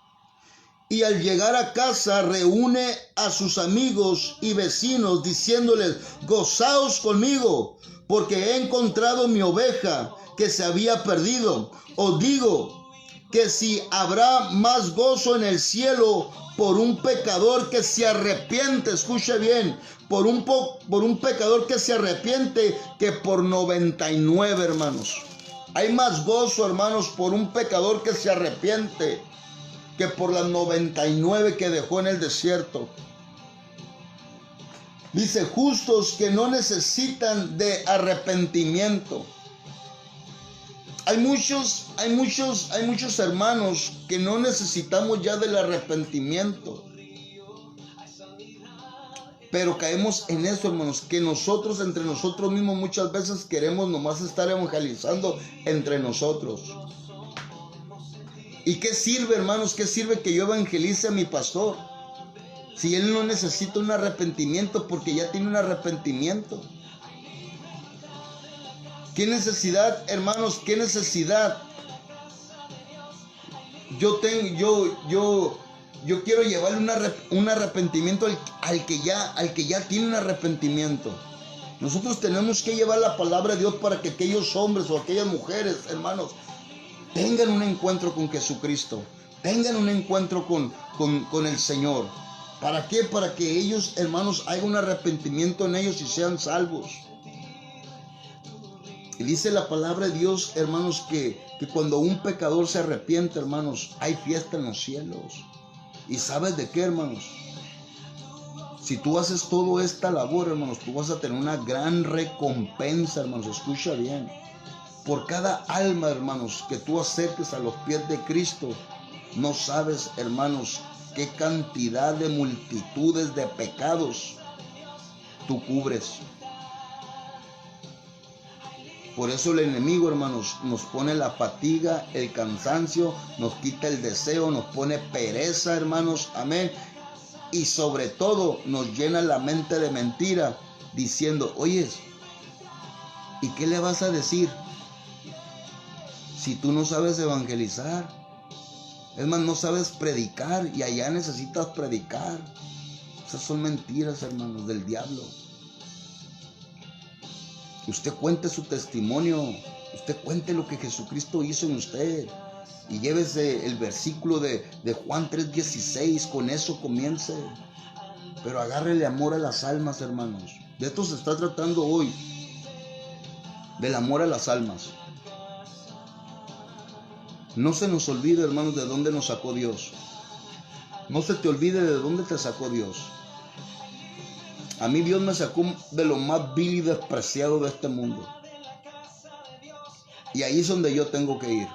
y al llegar a casa reúne a sus amigos y vecinos, diciéndoles, gozaos conmigo, porque he encontrado mi oveja que se había perdido. Os digo que si habrá más gozo en el cielo por un pecador que se arrepiente, escuche bien, por un pecador que se arrepiente, que por 99, hermanos. Hay más gozo, hermanos, por un pecador que se arrepiente, que por las 99 que dejó en el desierto. Dice, justos que no necesitan de arrepentimiento. Hay muchos hermanos que no necesitamos ya del arrepentimiento. Pero caemos en eso, hermanos, que nosotros entre nosotros mismos muchas veces queremos nomás estar evangelizando entre nosotros. ¿Y qué sirve, hermanos? ¿Qué sirve que yo evangelice a mi pastor si él no necesita un arrepentimiento, porque ya tiene un arrepentimiento? ¿Qué necesidad, hermanos? ¿Qué necesidad? Yo quiero llevarle un arrepentimiento al que ya tiene un arrepentimiento. Nosotros tenemos que llevar la palabra de Dios para que aquellos hombres o aquellas mujeres, hermanos, tengan un encuentro con Jesucristo, tengan un encuentro con el Señor. ¿Para qué? Para que ellos, hermanos, hagan un arrepentimiento en ellos y sean salvos. Y dice la palabra de Dios, hermanos, que cuando un pecador se arrepiente, hermanos, hay fiesta en los cielos. ¿Y sabes de qué, hermanos? Si tú haces toda esta labor, hermanos, tú vas a tener una gran recompensa, hermanos. Escucha bien. Por cada alma, hermanos, que tú acerques a los pies de Cristo, no sabes, hermanos, qué cantidad de multitudes de pecados tú cubres. Por eso el enemigo, hermanos, nos pone la fatiga, el cansancio, nos quita el deseo, nos pone pereza, hermanos, amén. Y sobre todo nos llena la mente de mentira, diciendo, oyes, ¿y qué le vas a decir si tú no sabes evangelizar? Es más, no sabes predicar, y allá necesitas predicar. Esas son mentiras, hermanos, del diablo. Usted cuente su testimonio, usted cuente lo que Jesucristo hizo en usted, y llévese el versículo de Juan 3:16, con eso comience. Pero agárrele amor a las almas, hermanos. De esto se está tratando hoy, del amor a las almas. No se nos olvide, hermanos, de dónde nos sacó Dios. No se te olvide de dónde te sacó Dios. A mí Dios me sacó de lo más vil y despreciado de este mundo. Y ahí es donde yo tengo que ir.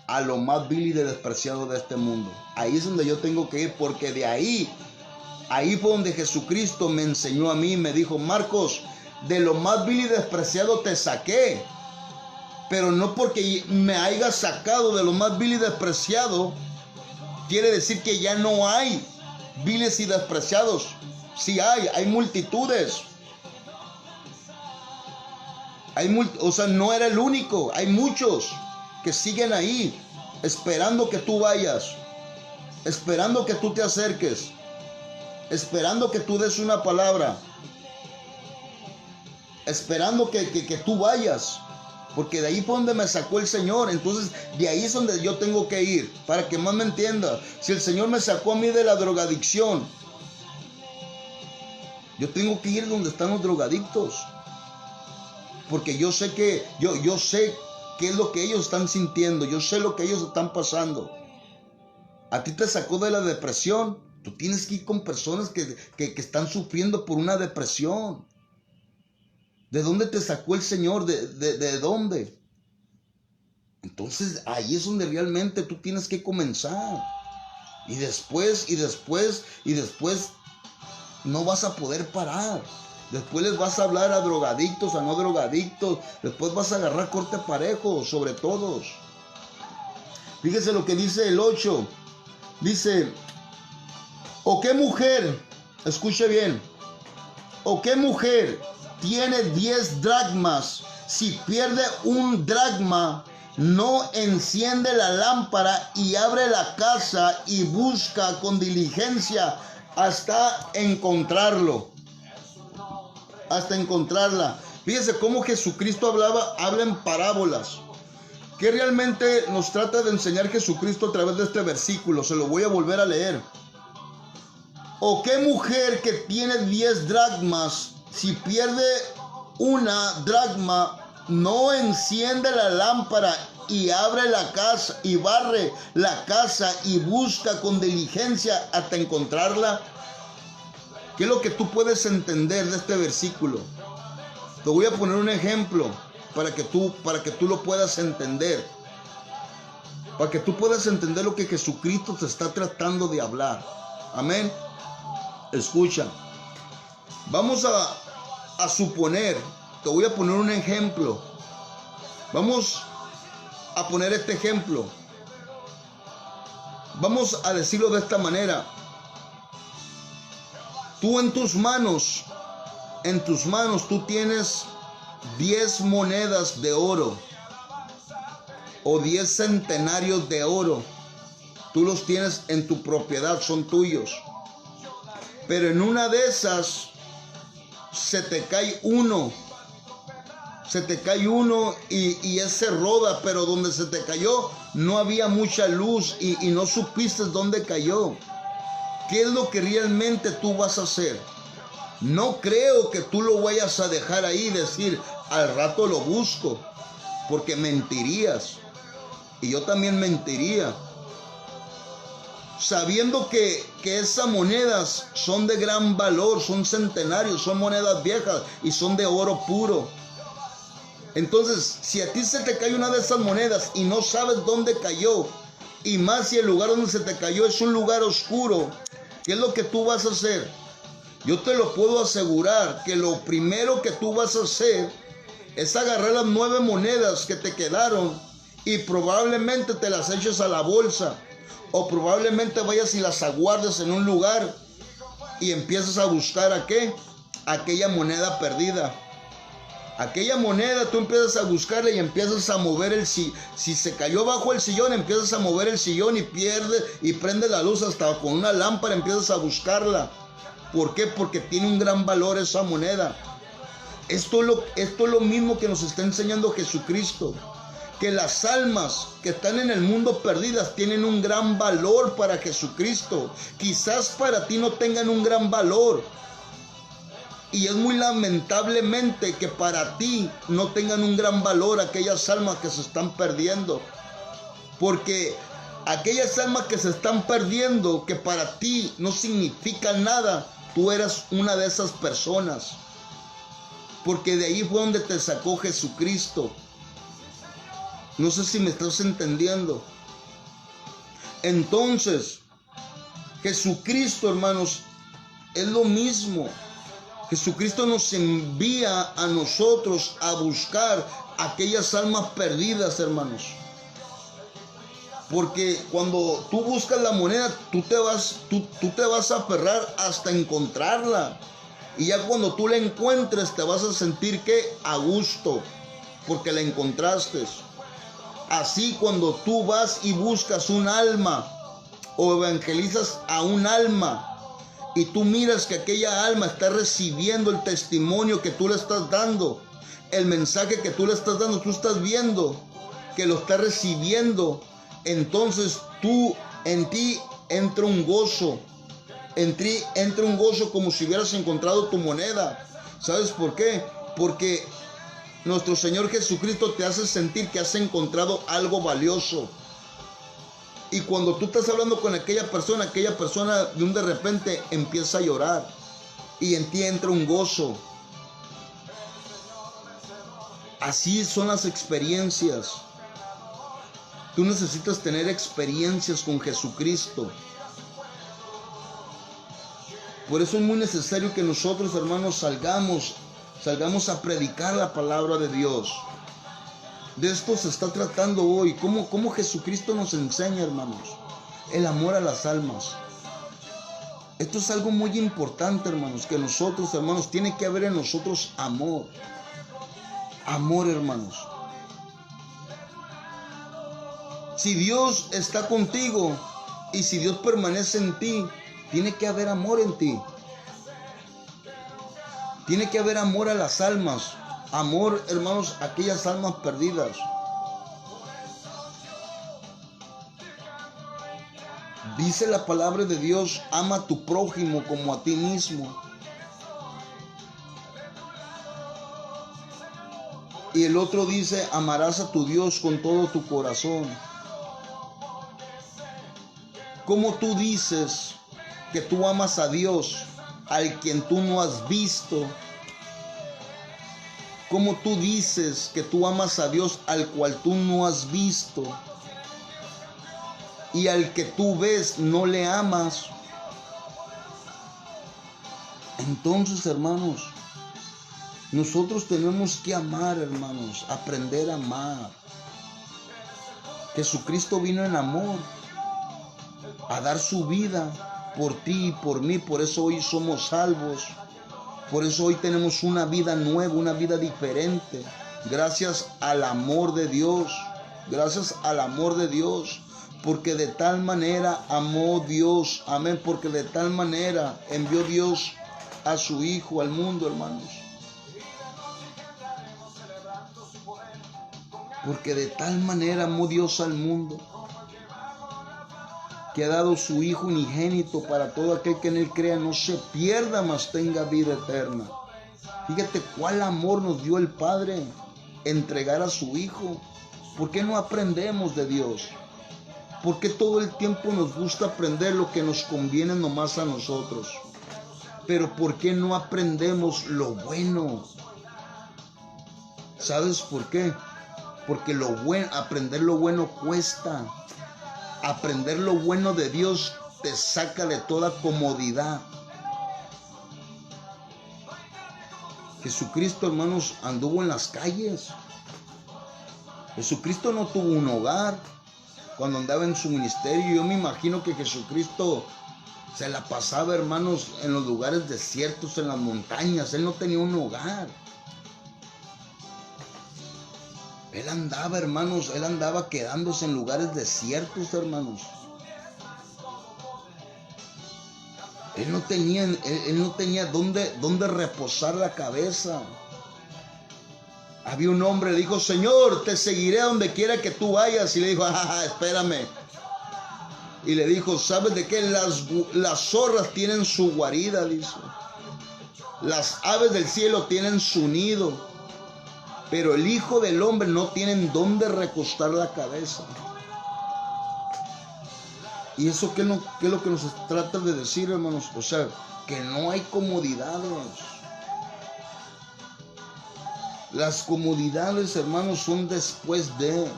A lo más vil y despreciado de este mundo. Ahí es donde yo tengo que ir, porque de ahí fue donde Jesucristo me enseñó a mí. Me dijo, Marcos, de lo más vil y despreciado te saqué. Pero no porque me haya sacado de lo más vil y despreciado, quiere decir que ya no hay viles y despreciados. Sí hay multitudes. O sea, no era el único. Hay muchos que siguen ahí, esperando que tú vayas, esperando que tú te acerques, esperando que tú des una palabra, esperando que tú vayas. Porque de ahí fue donde me sacó el Señor. Entonces de ahí es donde yo tengo que ir, para que más me entienda. Si el Señor me sacó a mí de la drogadicción, yo tengo que ir donde están los drogadictos. Porque yo sé yo sé qué es lo que ellos están sintiendo. Yo sé lo que ellos están pasando. A ti te sacó de la depresión. Tú tienes que ir con personas que están sufriendo por una depresión. ¿De dónde te sacó el Señor? ¿De dónde? Entonces ahí es donde realmente tú tienes que comenzar. Y después no vas a poder parar. Después les vas a hablar a drogadictos, a no drogadictos. Después vas a agarrar corte parejo sobre todos. Fíjese lo que dice el 8. Dice, ¿o qué mujer? Escuche bien. ¿O qué mujer tiene 10 dracmas? Si pierde un dracma, no enciende la lámpara y abre la casa y busca con diligencia hasta encontrarlo. Hasta encontrarla. Fíjese cómo Jesucristo habla en parábolas. ¿Qué realmente nos trata de enseñar Jesucristo a través de este versículo? Se lo voy a volver a leer. ¿O qué mujer que tiene 10 dracmas, si pierde una dracma, no enciende la lámpara y abre la casa y barre la casa y busca con diligencia hasta encontrarla? ¿Qué es lo que tú puedes entender de este versículo? Te voy a poner un ejemplo para que tú lo puedas entender. Para que tú puedas entender lo que Jesucristo te está tratando de hablar. Amén. Escucha. Vamos a suponer, te voy a poner un ejemplo. Vamos a poner este ejemplo. Vamos a decirlo de esta manera. Tú en tus manos tú tienes 10 monedas de oro o 10 centenarios de oro. Tú los tienes en tu propiedad, son tuyos. Pero en una de esas se te cae uno y ese roda, pero donde se te cayó no había mucha luz y no supiste dónde cayó. ¿Qué es lo que realmente tú vas a hacer? No creo que tú lo vayas a dejar ahí y decir, al rato lo busco, porque mentirías. Y yo también mentiría. Sabiendo que esas monedas son de gran valor, son centenarios, son monedas viejas y son de oro puro. Entonces, si a ti se te cae una de esas monedas y no sabes dónde cayó, y más si el lugar donde se te cayó es un lugar oscuro, ¿qué es lo que tú vas a hacer? Yo te lo puedo asegurar que lo primero que tú vas a hacer es agarrar las 9 monedas que te quedaron y probablemente te las eches a la bolsa, o probablemente vayas y las aguardes en un lugar y empiezas a buscar aquella moneda perdida. Aquella moneda tú empiezas a buscarla y empiezas a mover el sillón. Si se cayó bajo el sillón, empiezas a mover el sillón y prende la luz hasta con una lámpara, empiezas a buscarla. ¿Por qué? Porque tiene un gran valor esa moneda. Esto es lo mismo que nos está enseñando Jesucristo. Que las almas que están en el mundo perdidas tienen un gran valor para Jesucristo. Quizás para ti no tengan un gran valor. Y es muy lamentablemente que para ti no tengan un gran valor aquellas almas que se están perdiendo. Porque aquellas almas que se están perdiendo, que para ti no significan nada, tú eras una de esas personas. Porque de ahí fue donde te sacó Jesucristo. No sé si me estás entendiendo. Entonces, Jesucristo, hermanos, es lo mismo. Jesucristo nos envía a nosotros a buscar aquellas almas perdidas, hermanos. Porque cuando tú buscas la moneda, tú te vas a aferrar hasta encontrarla. Y ya cuando tú la encuentres, te vas a sentir que a gusto, porque la encontraste. Así cuando tú vas y buscas un alma o evangelizas a un alma y tú miras que aquella alma está recibiendo el testimonio que tú le estás dando, el mensaje que tú le estás dando, tú estás viendo que lo está recibiendo, entonces en ti entra un gozo, entra un gozo como si hubieras encontrado tu moneda. ¿Sabes por qué? Porque nuestro Señor Jesucristo te hace sentir que has encontrado algo valioso. Y cuando tú estás hablando con aquella persona de repente empieza a llorar. Y en ti entra un gozo. Así son las experiencias. Tú necesitas tener experiencias con Jesucristo. Por eso es muy necesario que nosotros, hermanos, salgamos a predicar la palabra de Dios. De esto se está tratando hoy. ¿Cómo Jesucristo nos enseña, hermanos? El amor a las almas. Esto es algo muy importante, hermanos, que nosotros, hermanos, tiene que haber en nosotros amor. Amor, hermanos. Si Dios está contigo y si Dios permanece en ti, tiene que haber amor en ti. Tiene que haber amor a las almas. Amor, hermanos, a aquellas almas perdidas. Dice la palabra de Dios, ama a tu prójimo como a ti mismo. Y el otro dice, amarás a tu Dios con todo tu corazón. ¿Cómo tú dices que tú amas a Dios al quien tú no has visto? ¿Cómo tú dices que tú amas a Dios al cual tú no has visto? Y al que tú ves no le amas. Entonces, hermanos, nosotros tenemos que amar, hermanos, aprender a amar. Jesucristo vino en amor a dar su vida por ti y por mí. Por eso hoy somos salvos. Por eso hoy tenemos una vida nueva, una vida diferente. Gracias al amor de Dios. Gracias al amor de Dios. Porque de tal manera amó Dios. Amén. Porque de tal manera envió Dios a su Hijo al mundo, hermanos. Porque de tal manera amó Dios al mundo, que ha dado su Hijo unigénito para todo aquel que en Él crea, no se pierda, mas tenga vida eterna. Fíjate cuál amor nos dio el Padre, entregar a su Hijo. ¿Por qué no aprendemos de Dios? ¿Por qué todo el tiempo nos gusta aprender lo que nos conviene nomás a nosotros? Pero ¿por qué no aprendemos lo bueno? ¿Sabes por qué? Porque aprender lo bueno cuesta. Aprender lo bueno de Dios te saca de toda comodidad. Jesucristo, hermanos, anduvo en las calles. Jesucristo no tuvo un hogar cuando andaba en su ministerio. Yo me imagino que Jesucristo se la pasaba, hermanos, en los lugares desiertos, en las montañas. Él no tenía un hogar. Él andaba, hermanos, quedándose en lugares desiertos, hermanos. Él no tenía dónde reposar la cabeza. Había un hombre, le dijo, Señor, te seguiré a donde quiera que tú vayas. Y le dijo, espérame. Y le dijo, ¿sabes de qué? Las zorras tienen su guarida, dice. Las aves del cielo tienen su nido. Pero el Hijo del Hombre no tiene dónde recostar la cabeza. ¿Y eso qué es lo que nos trata de decir, hermanos? O sea, que no hay comodidades. Las comodidades, hermanos, son después de.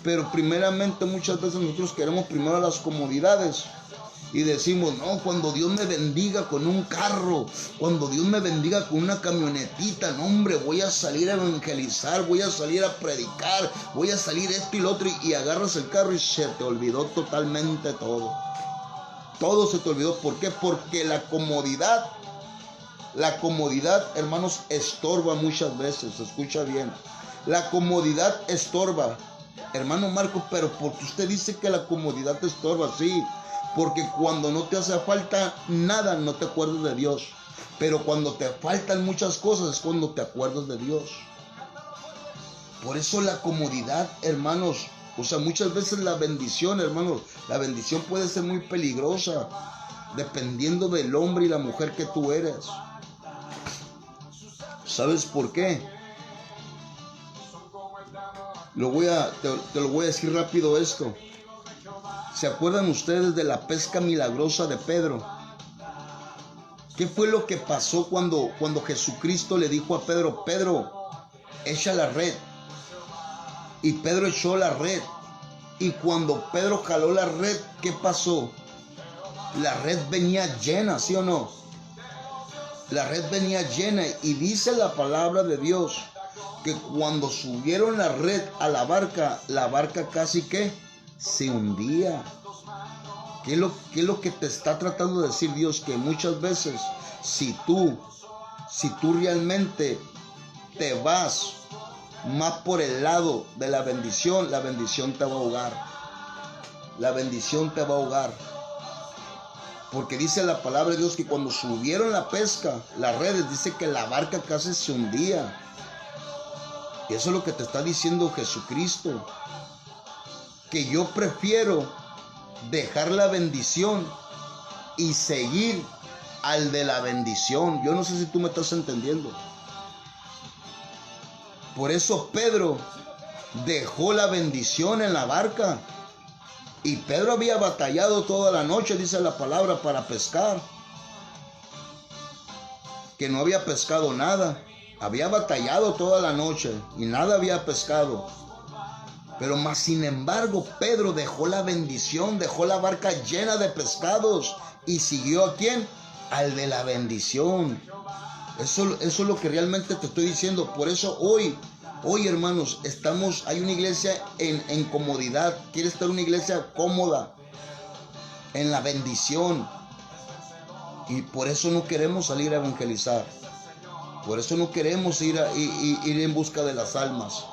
Pero primeramente muchas veces nosotros queremos primero las comodidades Y decimos, no, cuando Dios me bendiga con un carro, cuando Dios me bendiga con una camionetita, no hombre, voy a salir a evangelizar, voy a salir a predicar, voy a salir esto y lo otro, y agarras el carro y se te olvidó totalmente todo. Todo se te olvidó. ¿Por qué? Porque la comodidad, hermanos, estorba muchas veces. Escucha bien. La comodidad estorba. Hermano Marco, pero porque usted dice que la comodidad te estorba, sí. Porque cuando no te hace falta nada, no te acuerdas de Dios. Pero cuando te faltan muchas cosas es cuando te acuerdas de Dios. Por eso la comodidad, hermanos, o sea, muchas veces la bendición, hermanos, la bendición puede ser muy peligrosa, dependiendo del hombre y la mujer que tú eres. ¿Sabes por qué? Te lo voy a decir rápido esto. ¿Se acuerdan ustedes de la pesca milagrosa de Pedro? ¿Qué fue lo que pasó cuando Jesucristo le dijo a Pedro, Pedro, echa la red? Y Pedro echó la red. Y cuando Pedro jaló la red, ¿qué pasó? La red venía llena, ¿sí o no? La red venía llena. Y dice la palabra de Dios que cuando subieron la red a la barca casi que se hundía. ¿Qué es lo que te está tratando de decir Dios? Que muchas veces si tú realmente te vas más por el lado de la bendición te va a ahogar. La bendición te va a ahogar. Porque dice la palabra de Dios que cuando subieron la pesca, las redes, dice que la barca casi se hundía. Y eso es lo que te está diciendo Jesucristo. Que yo prefiero dejar la bendición y seguir al de la bendición. Yo no sé si tú me estás entendiendo. Por eso Pedro dejó la bendición en la barca. Y Pedro había batallado toda la noche, dice la palabra, para pescar. Que no había pescado nada. Había batallado toda la noche y nada había pescado. Pero más sin embargo, Pedro dejó la bendición, dejó la barca llena de pescados. ¿Y siguió a quién? Al de la bendición. Eso es lo que realmente te estoy diciendo. Por eso hoy hermanos, hay una iglesia en comodidad. Quiere estar una iglesia cómoda, en la bendición. Y por eso no queremos salir a evangelizar. Por eso no queremos ir en busca de las almas.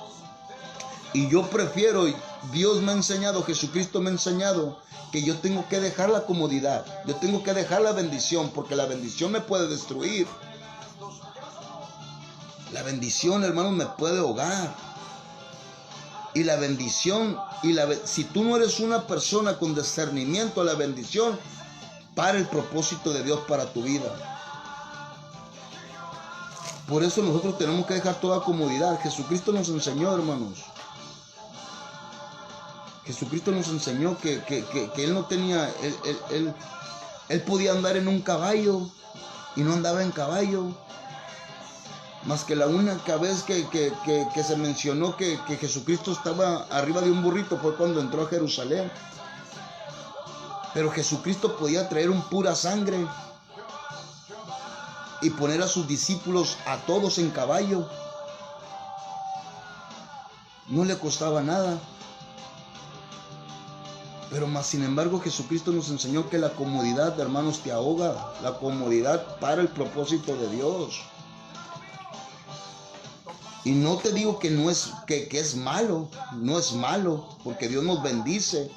Y yo prefiero, Dios me ha enseñado, Jesucristo me ha enseñado, que yo tengo que dejar la comodidad. Yo tengo que dejar la bendición, porque la bendición me puede destruir. La bendición, hermano, me puede ahogar. Y la bendición, si tú no eres una persona con discernimiento a la bendición, para el propósito de Dios para tu vida. Por eso nosotros tenemos que dejar toda comodidad. Jesucristo nos enseñó, hermanos. Jesucristo nos enseñó que Él no tenía, Él podía andar en un caballo y no andaba en caballo. Más que la única vez que se mencionó que Jesucristo estaba arriba de un burrito fue cuando entró a Jerusalén. Pero Jesucristo podía traer un pura sangre y poner a sus discípulos a todos en caballo. No le costaba nada. Pero más sin embargo Jesucristo nos enseñó que la comodidad, hermanos, te ahoga. La comodidad para el propósito de Dios. Y no te digo que no es que es malo, no es malo, porque Dios nos bendice.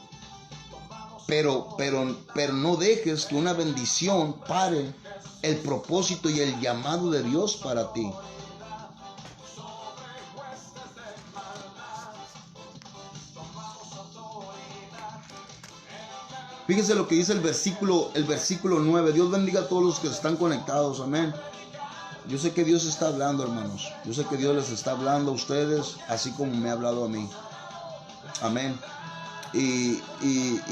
Pero no dejes que una bendición pare el propósito y el llamado de Dios para ti. Fíjese lo que dice el versículo 9. Dios bendiga a todos los que están conectados. Amén. Yo sé que Dios está hablando, hermanos. Yo sé que Dios les está hablando a ustedes, así como me ha hablado a mí. Amén. Y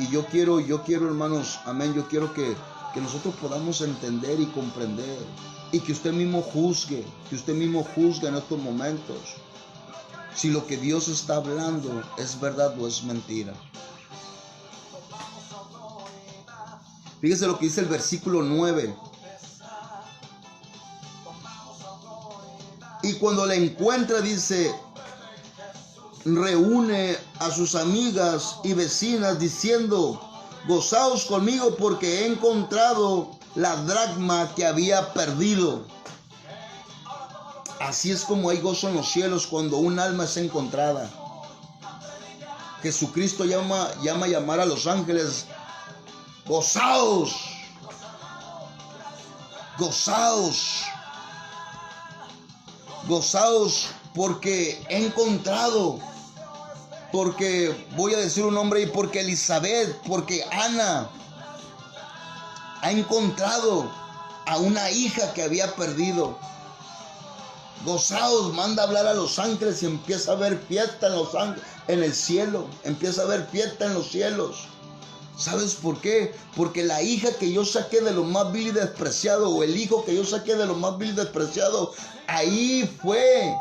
yo quiero, hermanos, amén. Yo quiero que nosotros podamos entender y comprender. Y que usted mismo juzgue. Que usted mismo juzgue en estos momentos. Si lo que Dios está hablando es verdad o es mentira. Fíjese lo que dice el versículo 9. Y cuando la encuentra, dice, reúne a sus amigas y vecinas diciendo, gozaos conmigo porque he encontrado la dracma que había perdido. Así es como hay gozo en los cielos cuando un alma es encontrada. Jesucristo llama a llamar a los ángeles, gozaos, gozaos, gozaos porque he encontrado, porque voy a decir un nombre y porque Elizabeth, porque Ana ha encontrado a una hija que había perdido. Gozaos, manda a hablar a los ángeles y empieza a haber fiesta en el cielo, empieza a haber fiesta en los cielos. ¿Sabes por qué? Porque la hija que yo saqué de lo más vil y despreciado, o el hijo que yo saqué de lo más vil y despreciado, ahí fue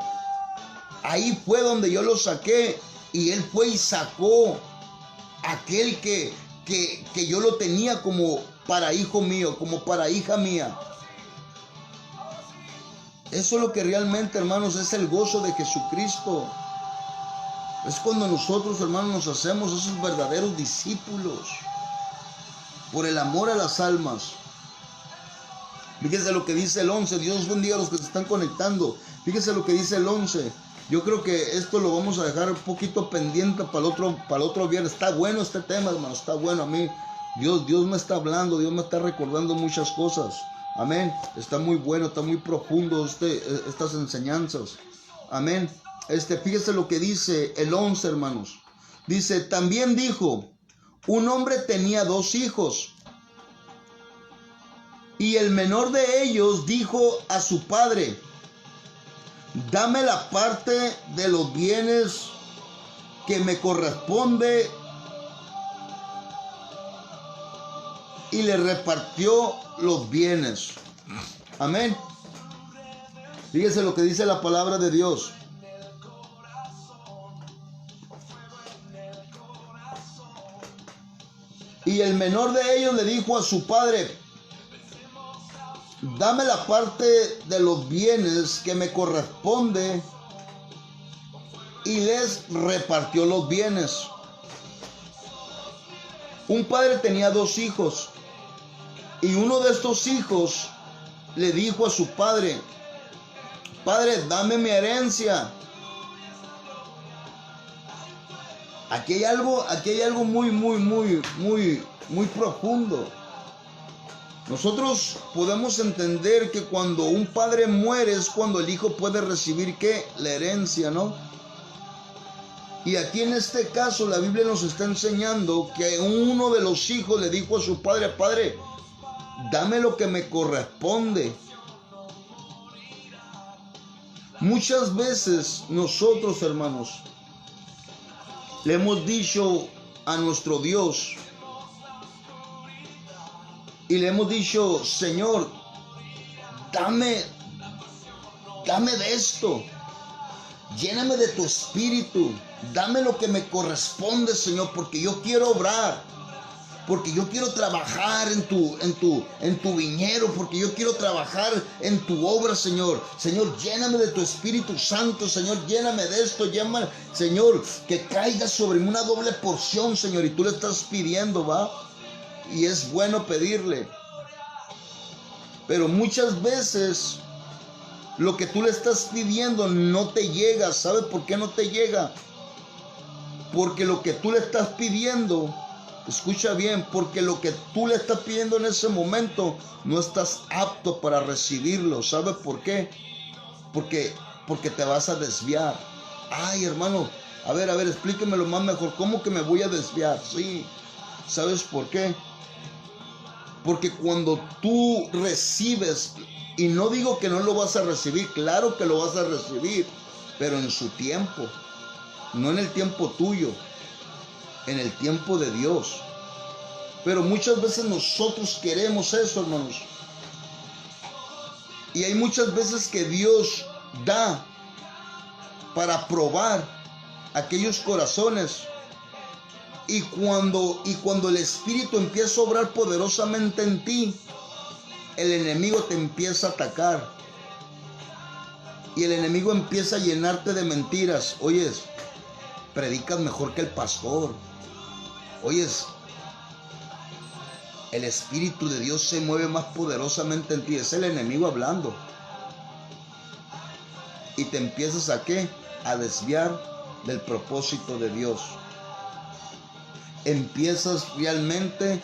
donde yo lo saqué, y él fue y sacó aquel que yo lo tenía como para hijo mío, como para hija mía. Eso es lo que realmente, hermanos, es el gozo de Jesucristo. Es cuando nosotros, hermanos, nos hacemos esos verdaderos discípulos por el amor a las almas. Fíjese lo que dice el 11. Dios bendiga a los que se están conectando. Fíjese lo que dice el 11. Yo creo que esto lo vamos a dejar un poquito pendiente para el otro viernes. Está bueno este tema, hermano. Está bueno a mí. Dios me está hablando. Dios me está recordando muchas cosas. Amén. Está muy bueno, está muy profundo estas enseñanzas. Amén. Fíjese lo que dice el 11, hermanos. Dice, también dijo, un hombre tenía 2 hijos. Y el menor de ellos dijo a su padre, dame la parte de los bienes que me corresponde. Y le repartió los bienes. Amén. Fíjese lo que dice la palabra de Dios. Y el menor de ellos le dijo a su padre, dame la parte de los bienes que me corresponde. Y les repartió los bienes. Un padre tenía 2 hijos. Y uno de estos hijos le dijo a su padre, padre, dame mi herencia. Aquí hay algo muy profundo. Nosotros podemos entender que cuando un padre muere es cuando el hijo puede recibir ¿qué? La herencia, ¿no? Y aquí en este caso la Biblia nos está enseñando que uno de los hijos le dijo a su padre, padre, dame lo que me corresponde. Muchas veces nosotros, hermanos, le hemos dicho a nuestro Dios y le hemos dicho, Señor, dame de esto, lléname de tu espíritu, dame lo que me corresponde, Señor, porque yo quiero obrar, porque yo quiero trabajar en tu viñedo, porque yo quiero trabajar en tu obra, Señor. Señor, lléname de tu Espíritu Santo, Señor, lléname de esto, lléname, Señor, que caiga sobre mí una doble porción, Señor, y tú le estás pidiendo, ¿va? Y es bueno pedirle. Pero muchas veces lo que tú le estás pidiendo no te llega. ¿Sabes por qué no te llega? Porque lo que tú le estás pidiendo, escucha bien, porque lo que tú le estás pidiendo en ese momento no estás apto para recibirlo. ¿Sabes por qué? Porque te vas a desviar. Ay, hermano, a ver, explíquemelo más mejor. ¿Cómo que me voy a desviar? Sí, ¿sabes por qué? Porque cuando tú recibes, y no digo que no lo vas a recibir, claro que lo vas a recibir, pero en su tiempo, no en el tiempo tuyo, en el tiempo de Dios. Pero muchas veces nosotros queremos eso, hermanos. Y hay muchas veces que Dios da para probar aquellos corazones Y cuando el Espíritu empieza a obrar poderosamente en ti, el enemigo te empieza a atacar. Y el enemigo empieza a llenarte de mentiras. Oyes, predicas mejor que el pastor. Oyes, el Espíritu de Dios se mueve más poderosamente en ti. Es el enemigo hablando. Y te empiezas ¿a qué? A desviar del propósito de Dios. Empiezas realmente,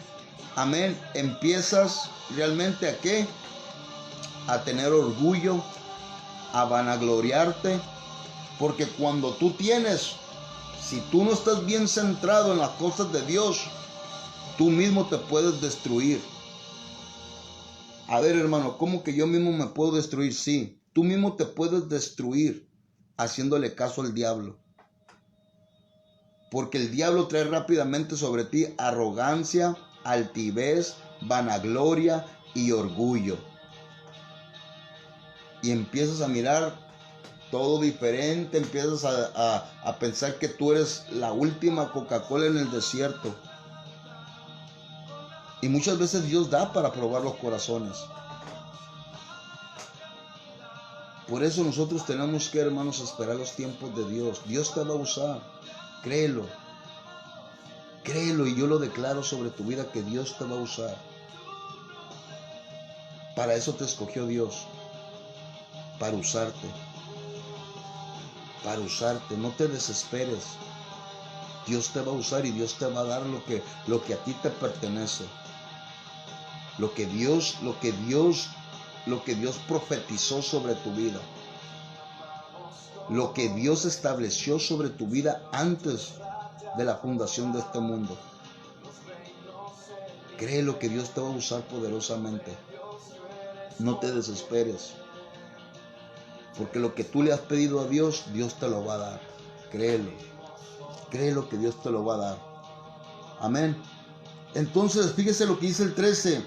amén, empiezas realmente ¿a qué? A tener orgullo, a vanagloriarte, porque cuando tú tienes, si tú no estás bien centrado en las cosas de Dios, tú mismo te puedes destruir. A ver, hermano, ¿cómo que yo mismo me puedo destruir? Sí, tú mismo te puedes destruir haciéndole caso al diablo. Porque el diablo trae rápidamente sobre ti arrogancia, altivez, vanagloria y orgullo. Y empiezas a mirar todo diferente, empiezas a pensar que tú eres la última Coca-Cola en el desierto. Y muchas veces Dios da para probar los corazones. Por eso nosotros tenemos que, hermanos, esperar los tiempos de Dios. Dios te va a usar. Créelo. Créelo, y yo lo declaro sobre tu vida que Dios te va a usar. Para eso te escogió Dios. Para usarte. Para usarte. No te desesperes. Dios te va a usar y Dios te va a dar lo que a ti te pertenece. Lo que Dios profetizó sobre tu vida. Lo que Dios estableció sobre tu vida antes de la fundación de este mundo. Cree lo que Dios te va a usar poderosamente. No te desesperes. Porque lo que tú le has pedido a Dios, Dios te lo va a dar. Créelo. Créelo que Dios te lo va a dar. Amén. Entonces, fíjese lo que dice el 13.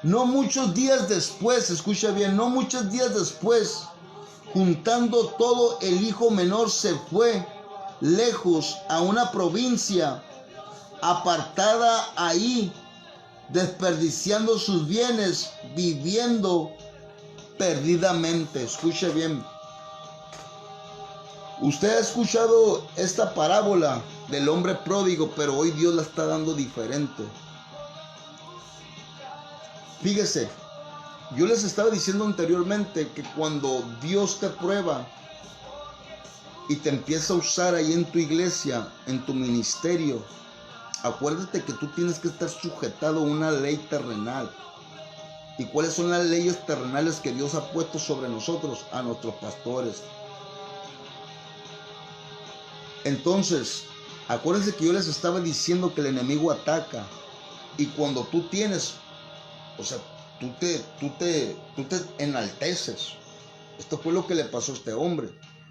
No muchos días después, escucha bien, no muchos días después, juntando todo, el hijo menor se fue lejos a una provincia apartada ahí, desperdiciando sus bienes, viviendo perdidamente. Escuche bien. Usted ha escuchado esta parábola del hombre pródigo, pero hoy Dios la está dando diferente. Fíjese, yo les estaba diciendo anteriormente que cuando Dios te prueba y te empieza a usar ahí en tu iglesia, en tu ministerio, acuérdate que tú tienes que estar sujetado a una ley terrenal. ¿Y cuáles son las leyes terrenales que Dios ha puesto sobre nosotros? A nuestros pastores. Entonces, acuérdense que yo les estaba diciendo que el enemigo ataca. Y cuando tú tienes, o sea, tú te enalteces. Esto fue lo que le pasó a este hombre.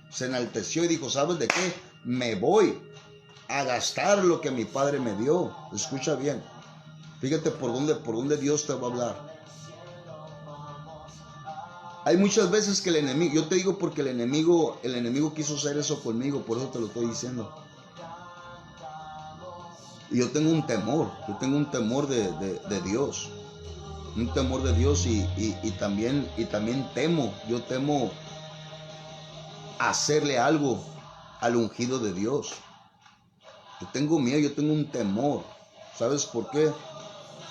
Se enalteció y dijo, ¿sabes de qué? Me voy a gastar lo que mi padre me dio. Escucha bien. Fíjate por dónde Dios te va a hablar. Hay muchas veces que el enemigo, yo te digo porque el enemigo quiso hacer eso conmigo, por eso te lo estoy diciendo. Y yo tengo un temor de Dios. Un temor de Dios y también temo hacerle algo al ungido de Dios. Yo tengo miedo, yo tengo un temor. ¿Sabes por qué?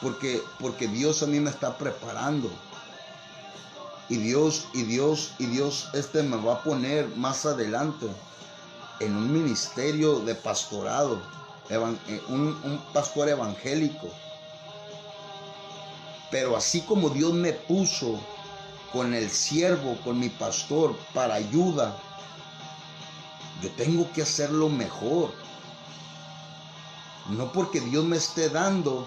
Porque Dios a mí me está preparando. Y Dios me va a poner más adelante en un ministerio de pastorado, un pastor evangélico. Pero así como Dios me puso con el siervo, con mi pastor, para ayuda, yo tengo que hacerlo mejor. No porque Dios me esté dando,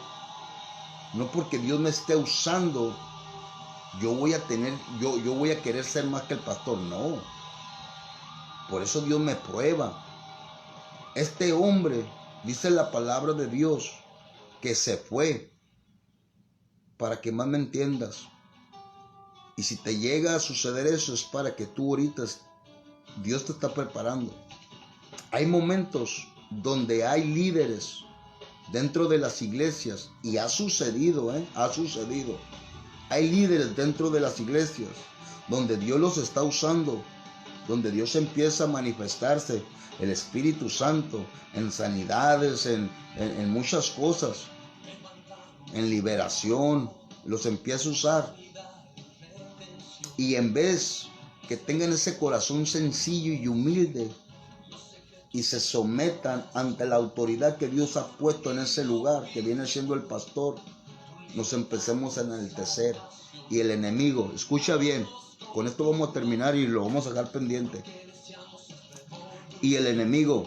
no porque Dios me esté usando, yo voy a querer ser más que el pastor. No. Por eso Dios me prueba. Este hombre, dice la palabra de Dios, que se fue, para que más me entiendas. Y si te llega a suceder eso, es para que tú ahorita, Dios te está preparando. Hay momentos donde hay líderes dentro de las iglesias, y ha sucedido, ha sucedido. Hay líderes dentro de las iglesias donde Dios los está usando, donde Dios empieza a manifestarse, el Espíritu Santo, en sanidades, en muchas cosas, en liberación, los empieza a usar. Y en vez que tengan ese corazón sencillo y humilde y se sometan ante la autoridad que Dios ha puesto en ese lugar, que viene siendo el pastor, nos empecemos a enaltecer. Y el enemigo, escucha bien, con esto vamos a terminar y lo vamos a dejar pendiente. Y el enemigo,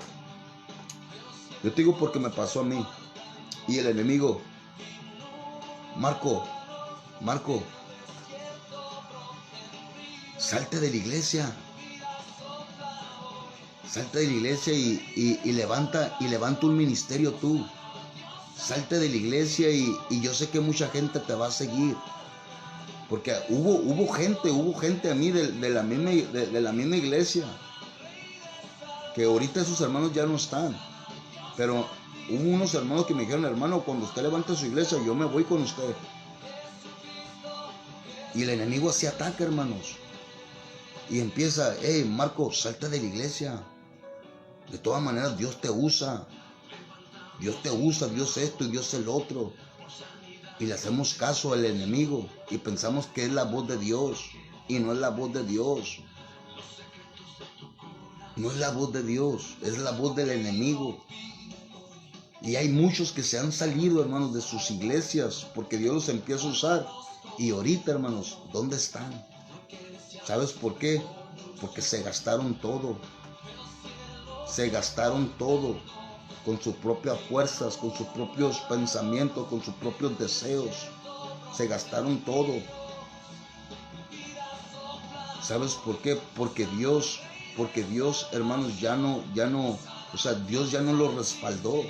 yo te digo porque me pasó a mí, y el enemigo, Marco, salte de la iglesia. Salte de la iglesia y levanta un ministerio tú. Salte de la iglesia y yo sé que mucha gente te va a seguir. Porque hubo gente a mí de la misma iglesia. Que ahorita esos hermanos ya no están. Pero hubo unos hermanos que me dijeron, hermano, cuando usted levante su iglesia, yo me voy con usted. Y el enemigo así ataca, hermanos. Y empieza, Marco, salte de la iglesia. De todas maneras, Dios te usa. Dios esto y Dios el otro. Y le hacemos caso al enemigo y pensamos que es la voz de Dios. Y no es la voz de Dios. No es la voz de Dios, es la voz del enemigo. Y hay muchos que se han salido, hermanos, de sus iglesias porque Dios los empieza a usar. Y ahorita, hermanos, ¿dónde están? ¿Sabes por qué? Porque se gastaron todo. Se gastaron todo con sus propias fuerzas, con sus propios pensamientos, con sus propios deseos. Se gastaron todo. ¿Sabes por qué? Porque Dios, hermanos, ya no, o sea, Dios ya no los respaldó.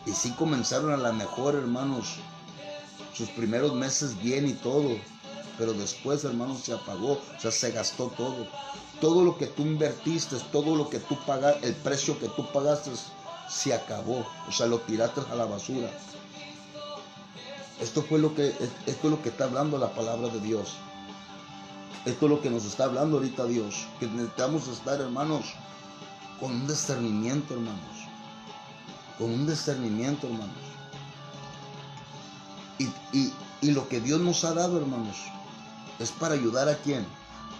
Y sí comenzaron a la mejor, hermanos, sus primeros meses bien y todo. Pero después, hermanos, se apagó, o sea, se gastó todo. Todo lo que tú invertiste, todo lo que tú pagaste, el precio que tú pagaste, se acabó. O sea, lo tiraste a la basura. Esto es lo que está hablando la palabra de Dios. Esto es lo que nos está hablando ahorita Dios. Que necesitamos estar, hermanos, con un discernimiento, hermanos. Con un discernimiento, hermanos. Y lo que Dios nos ha dado, hermanos, es para ayudar a quién.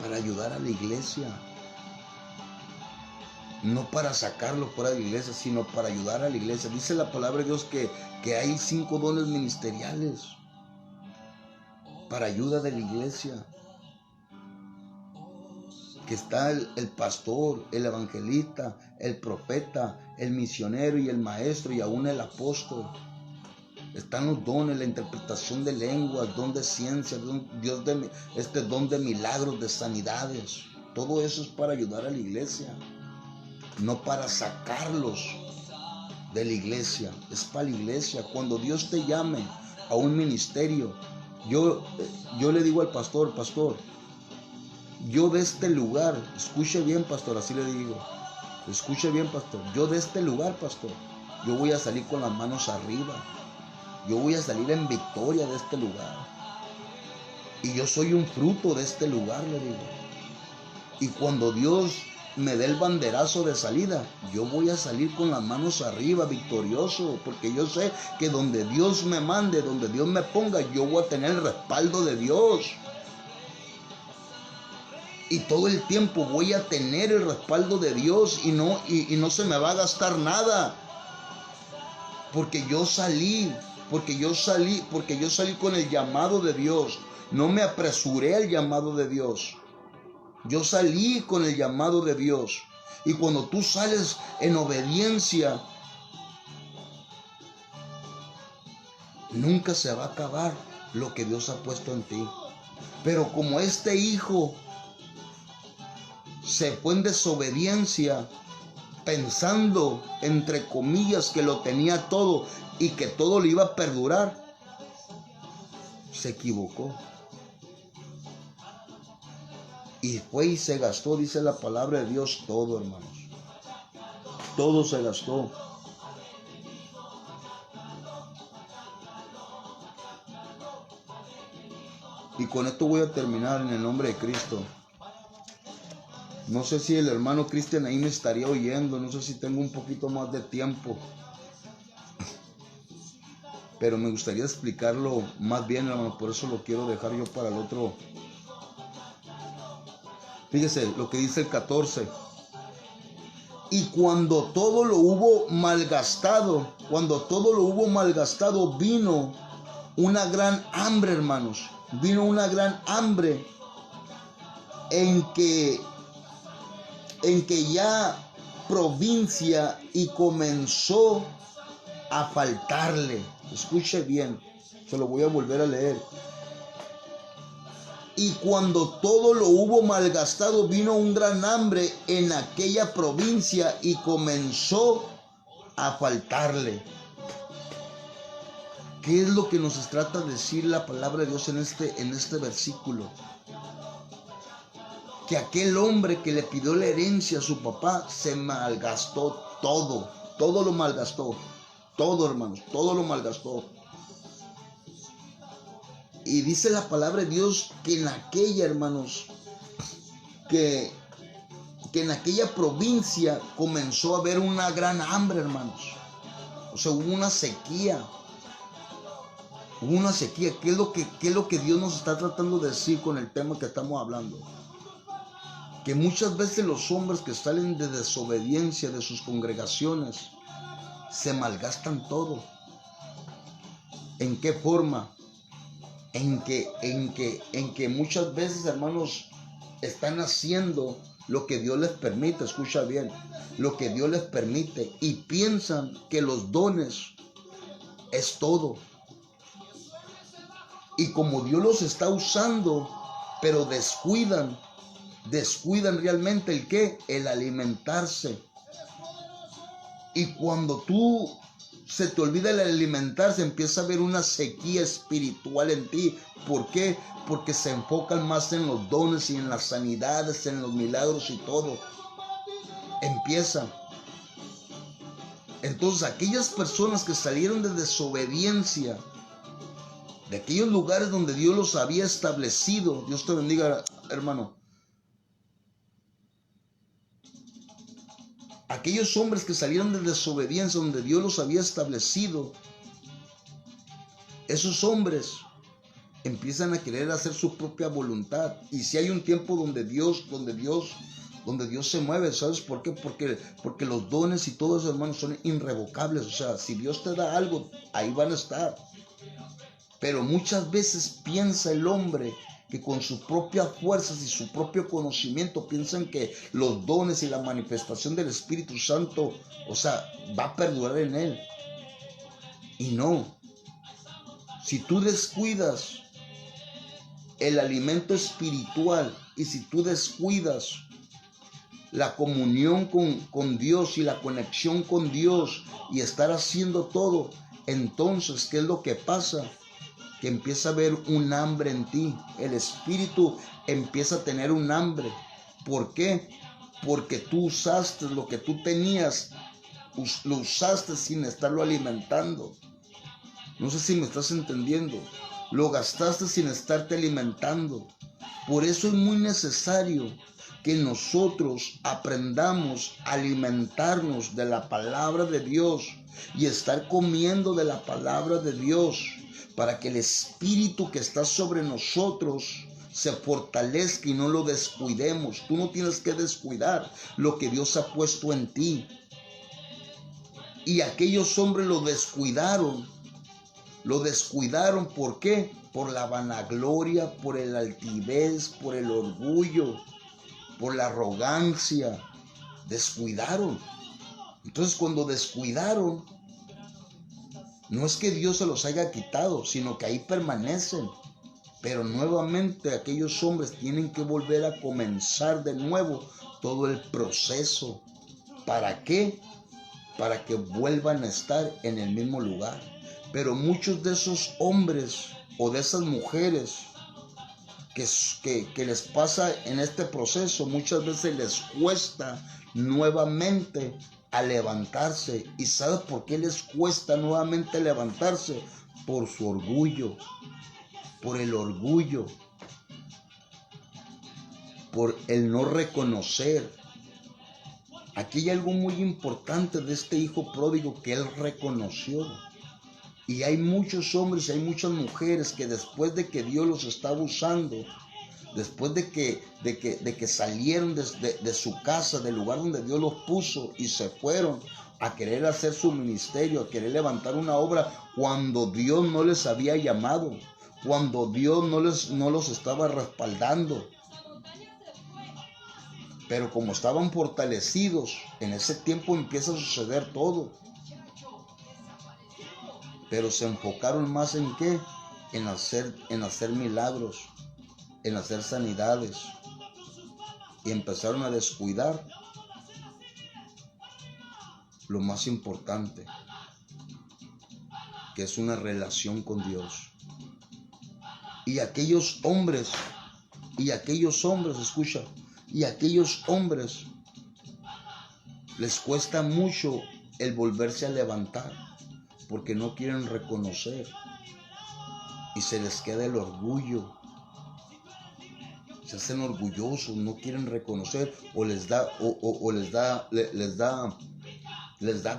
Para ayudar a la iglesia. No para sacarlo fuera de la iglesia, sino para ayudar a la iglesia. Dice la palabra de Dios que hay 5 dones ministeriales para ayuda de la iglesia. Que está el pastor, el evangelista, el profeta, el misionero y el maestro y aún el apóstol. Están los dones, la interpretación de lenguas, don de ciencia, don de milagros, de sanidades. Todo eso es para ayudar a la iglesia, no para sacarlos de la iglesia. Es para la iglesia. Cuando Dios te llame a un ministerio, yo le digo al pastor, yo de este lugar, escuche bien, pastor, así le digo, escuche bien, pastor, yo de este lugar, pastor, yo voy a salir con las manos arriba. Yo voy a salir en victoria de este lugar. Y yo soy un fruto de este lugar, le digo. Y cuando Dios me dé el banderazo de salida, yo voy a salir con las manos arriba, victorioso. Porque yo sé que donde Dios me mande, donde Dios me ponga, yo voy a tener el respaldo de Dios. Y todo el tiempo voy a tener el respaldo de Dios y no se me va a gastar nada. Porque yo salí con el llamado de Dios. No me apresuré al llamado de Dios. Yo salí con el llamado de Dios. Y cuando tú sales en obediencia, nunca se va a acabar lo que Dios ha puesto en ti. Pero como este hijo se fue en desobediencia, pensando, entre comillas, que lo tenía todo y que todo le iba a perdurar, se equivocó. Y fue y se gastó, dice la palabra de Dios, todo, hermanos. Todo se gastó. Y con esto voy a terminar en el nombre de Cristo. No sé si el hermano Cristian ahí me estaría oyendo, no sé si tengo un poquito más de tiempo. Pero me gustaría explicarlo más bien, hermano, por eso lo quiero dejar yo para el otro. Fíjese lo que dice el 14. Y cuando todo lo hubo malgastado, vino una gran hambre, hermanos. Vino una gran hambre en que ya provincia y comenzó a faltarle. Escuche bien, se lo voy a volver a leer. Y cuando todo lo hubo malgastado, vino un gran hambre en aquella provincia y comenzó a faltarle. ¿Qué es lo que nos trata de decir la palabra de Dios en este versículo? Que aquel hombre que le pidió la herencia a su papá se malgastó todo. Todo lo malgastó. Todo, hermanos, todo lo malgastó. Y dice la palabra de Dios que en aquella, hermanos, que en aquella provincia comenzó a haber una gran hambre, hermanos. O sea, hubo una sequía. Hubo una sequía. ¿Qué es lo que Dios nos está tratando de decir con el tema que estamos hablando? Que muchas veces los hombres que salen de desobediencia de sus congregaciones se malgastan todo. ¿En qué forma? En que muchas veces, hermanos, están haciendo lo que Dios les permite. Escucha bien, lo que Dios les permite, y piensan que los dones es todo. Y como Dios los está usando, pero descuidan realmente el qué, el alimentarse. Y cuando tú se te olvida el alimentarse, empieza a haber una sequía espiritual en ti. ¿Por qué? Porque se enfocan más en los dones y en las sanidades, en los milagros y todo. Empiezan. Entonces, aquellas personas que salieron de desobediencia, de aquellos lugares donde Dios los había establecido, Dios te bendiga, hermano. Aquellos hombres que salieron de desobediencia donde Dios los había establecido, esos hombres empiezan a querer hacer su propia voluntad. Y si hay un tiempo donde Dios se mueve, ¿sabes por qué? Porque los dones y todo eso, hermanos, son irrevocables. O sea, si Dios te da algo, ahí van a estar. Pero muchas veces piensa el hombre que con sus propias fuerzas y su propio conocimiento piensan que los dones y la manifestación del Espíritu Santo, o sea, va a perdurar en él. Y no. Si tú descuidas el alimento espiritual y si tú descuidas la comunión con Dios y la conexión con Dios y estar haciendo todo, entonces, ¿qué es lo que pasa? Que empieza a haber un hambre en ti. El espíritu empieza a tener un hambre. ¿Por qué? Porque tú usaste lo que tú tenías, lo usaste sin estarlo alimentando. No sé si me estás entendiendo. Lo gastaste sin estarte alimentando. Por eso es muy necesario que nosotros aprendamos a alimentarnos de la palabra de Dios y estar comiendo de la palabra de Dios, para que el espíritu que está sobre nosotros se fortalezca y no lo descuidemos. Tú no tienes que descuidar lo que Dios ha puesto en ti. Y aquellos hombres lo descuidaron. Lo descuidaron, ¿por qué? Por la vanagloria, por el altivez, por el orgullo, por la arrogancia. Descuidaron. Entonces, cuando descuidaron, no es que Dios se los haya quitado, sino que ahí permanecen. Pero nuevamente aquellos hombres tienen que volver a comenzar de nuevo todo el proceso. ¿Para qué? Para que vuelvan a estar en el mismo lugar. Pero muchos de esos hombres o de esas mujeres que les pasa en este proceso, muchas veces les cuesta nuevamente a levantarse. ¿Y sabe por qué les cuesta nuevamente levantarse? Por su orgullo, por el orgullo, por el no reconocer. Aquí hay algo muy importante de este hijo pródigo que él reconoció. Y hay muchos hombres y hay muchas mujeres que después de que Dios los estaba usando, después de que salieron de su casa, del lugar donde Dios los puso y se fueron a querer hacer su ministerio, a querer levantar una obra cuando Dios no les había llamado, cuando Dios no los estaba respaldando. Pero como estaban fortalecidos, en ese tiempo empieza a suceder todo. Pero se enfocaron más en ¿qué? En hacer milagros, en hacer sanidades. Y empezaron a descuidar lo más importante, que es una relación con Dios. Y aquellos hombres, escucha, y aquellos hombres les cuesta mucho el volverse a levantar, porque no quieren reconocer y se les queda el orgullo. Se hacen orgullosos, no quieren reconocer o les da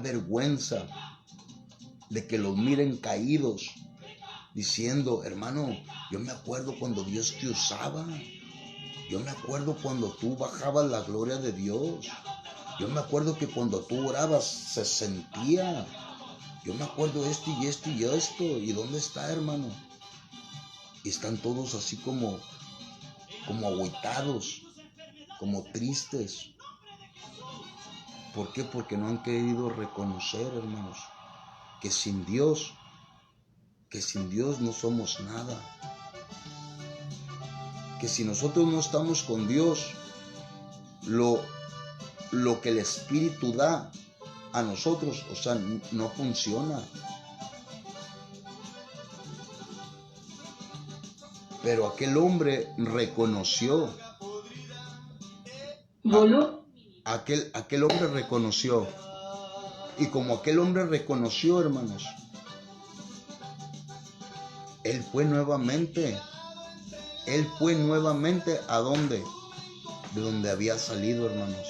vergüenza de que los miren caídos, diciendo: hermano, yo me acuerdo cuando Dios te usaba. Yo me acuerdo cuando tú bajabas la gloria de Dios. Yo me acuerdo que cuando tú orabas se sentía. Yo me acuerdo esto y esto y esto. ¿Y dónde está, hermano? Y están todos así como agüitados, como tristes. ¿Por qué? Porque no han querido reconocer, hermanos, que sin Dios no somos nada. Que si nosotros no estamos con Dios, lo que el Espíritu da a nosotros, o sea, no funciona. Pero aquel hombre reconoció. Aquel hombre reconoció. Y como aquel hombre reconoció, hermanos, él fue nuevamente. ¿A dónde? De donde había salido, hermanos.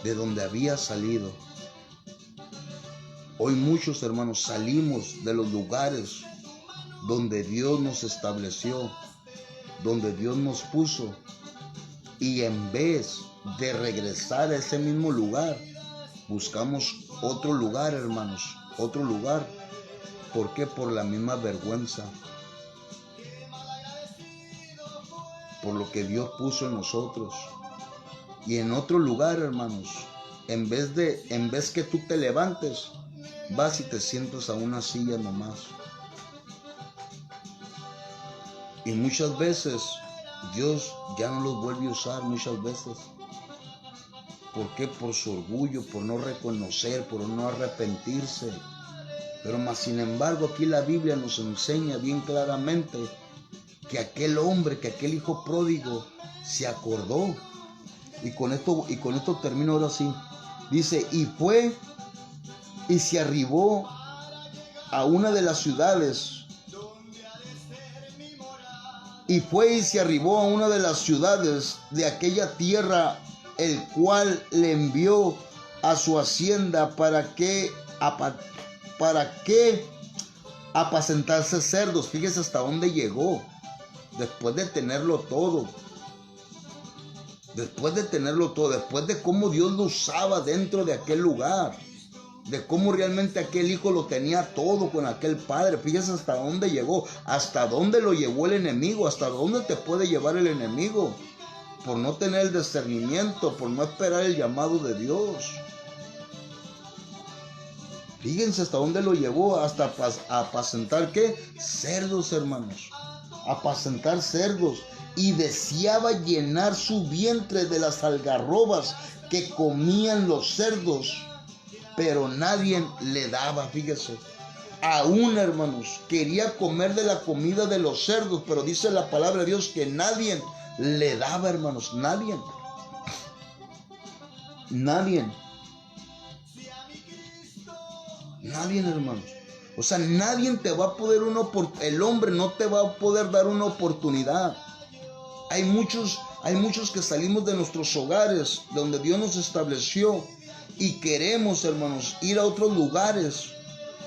De donde había salido. Hoy muchos, hermanos, salimos de los lugares donde Dios nos estableció, donde Dios nos puso, y en vez de regresar a ese mismo lugar, buscamos otro lugar, hermanos, otro lugar. ¿Por qué? Por la misma vergüenza, por lo que Dios puso en nosotros. Y en otro lugar, hermanos, en vez que tú te levantes, vas y te sientas a una silla nomás. Y muchas veces Dios ya no los vuelve a usar, muchas veces. ¿Por qué? Por su orgullo, por no reconocer, por no arrepentirse. Pero más sin embargo, aquí la Biblia nos enseña bien claramente que aquel hombre, que aquel hijo pródigo se acordó. Y con esto termino ahora sí. Dice: y fue y se arribó a una de las ciudades. Y fue y se arribó a una de las ciudades de aquella tierra, el cual le envió a su hacienda para que apacentase cerdos. Fíjese hasta dónde llegó. Después de tenerlo todo. Después de cómo Dios lo usaba dentro de aquel lugar. De cómo realmente aquel hijo lo tenía todo con aquel padre. Fíjese hasta dónde llegó, hasta dónde lo llevó el enemigo, hasta dónde te puede llevar el enemigo. Por no tener el discernimiento, por no esperar el llamado de Dios. Fíjense hasta dónde lo llevó, hasta apacentar ¿qué? Cerdos, hermanos. Apacentar cerdos. Y deseaba llenar su vientre de las algarrobas que comían los cerdos, pero nadie le daba. Fíjese, aún, hermanos, quería comer de la comida de los cerdos, pero dice la palabra de Dios que nadie le daba, hermanos, nadie. Nadie, hermanos. O sea, nadie te va a poder el hombre no te va a poder dar una oportunidad. Hay muchos que salimos de nuestros hogares, donde Dios nos estableció, y queremos, hermanos, ir a otros lugares.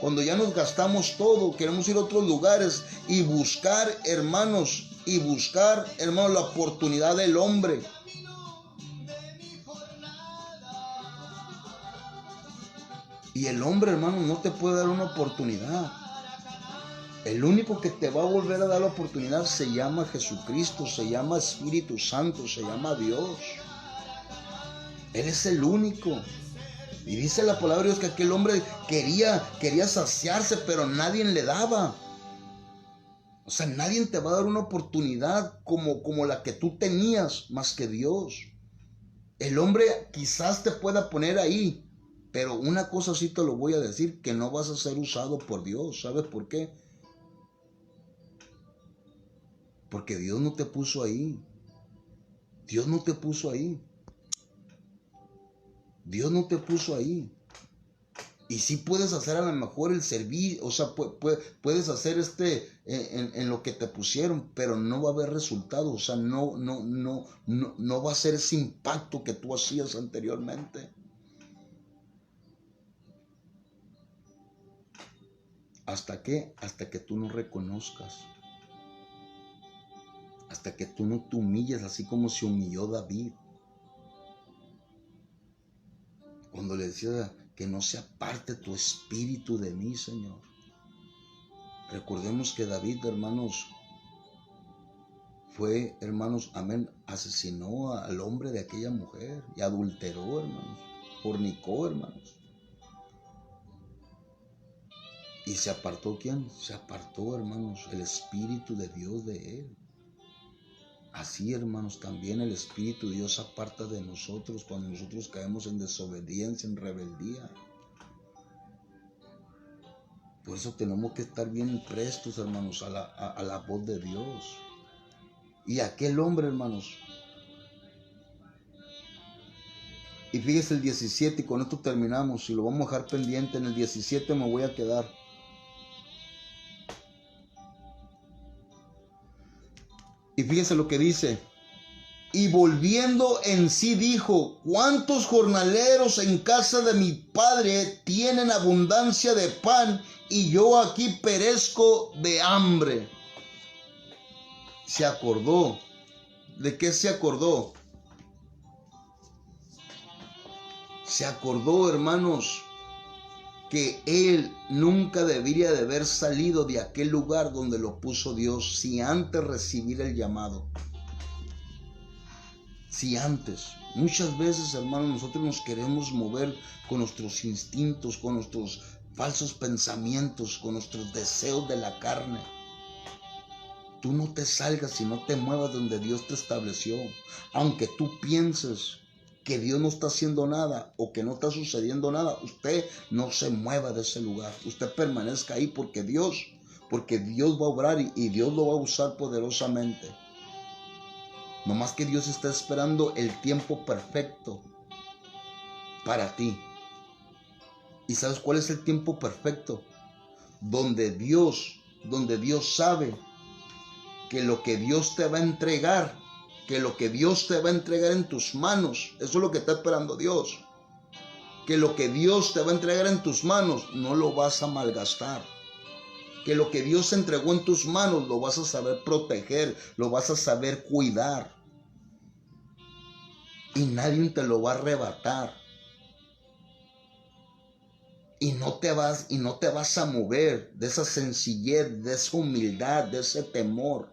Cuando ya nos gastamos todo, queremos ir a otros lugares y buscar, hermanos, la oportunidad del hombre. Y el hombre, hermano, no te puede dar una oportunidad. El único que te va a volver a dar la oportunidad se llama Jesucristo, se llama Espíritu Santo, se llama Dios. Él es el único. Y dice la palabra de Dios que aquel hombre quería saciarse, pero nadie le daba. O sea, nadie te va a dar una oportunidad como la que tú tenías, más que Dios. El hombre quizás te pueda poner ahí, pero una cosa sí te lo voy a decir, que no vas a ser usado por Dios. ¿Sabes por qué? Porque Dios no te puso ahí. Dios no te puso ahí. Dios no te puso ahí. Y sí puedes hacer a lo mejor el servicio, o sea, puedes hacer en lo que te pusieron, pero no va a haber resultado. O sea, no va a ser ese impacto que tú hacías anteriormente. ¿Hasta qué? Hasta que tú no reconozcas. Hasta que tú no te humilles, así como se humilló David. Cuando le decía que no se aparte tu espíritu de mí, Señor. Recordemos que David, hermanos, fue, hermanos, amén, asesinó al hombre de aquella mujer y adulteró, hermanos, fornicó, hermanos. ¿Y se apartó quién? Se apartó, hermanos, el espíritu de Dios de él. Así, hermanos, también el Espíritu de Dios aparta de nosotros cuando nosotros caemos en desobediencia, en rebeldía. Por eso tenemos que estar bien prestos, hermanos, a la voz de Dios. Y aquel hombre, hermanos. Y fíjese el 17, y con esto terminamos, y lo vamos a dejar pendiente. En el 17 me voy a quedar. Y fíjese lo que dice. Y volviendo en sí dijo: ¿cuántos jornaleros en casa de mi padre tienen abundancia de pan, y yo aquí perezco de hambre? Se acordó. ¿De qué se acordó? Se acordó, hermanos, que él nunca debería de haber salido de aquel lugar donde lo puso Dios, si antes recibir el llamado. Si antes. Muchas veces, hermanos, nosotros nos queremos mover con nuestros instintos, con nuestros falsos pensamientos, con nuestros deseos de la carne. Tú no te salgas y no te muevas donde Dios te estableció. Aunque tú pienses que Dios no está haciendo nada o que no está sucediendo nada, usted no se mueva de ese lugar. Usted permanezca ahí porque Dios va a obrar y Dios lo va a usar poderosamente. Nomás que Dios está esperando el tiempo perfecto para ti. ¿Y sabes cuál es el tiempo perfecto? Donde Dios sabe que lo que Dios te va a entregar, en tus manos, eso es lo que está esperando Dios. Que lo que Dios te va a entregar en tus manos no lo vas a malgastar. Que lo que Dios entregó en tus manos lo vas a saber proteger, lo vas a saber cuidar. Y nadie te lo va a arrebatar. Y no te vas a mover de esa sencillez, de esa humildad, de ese temor.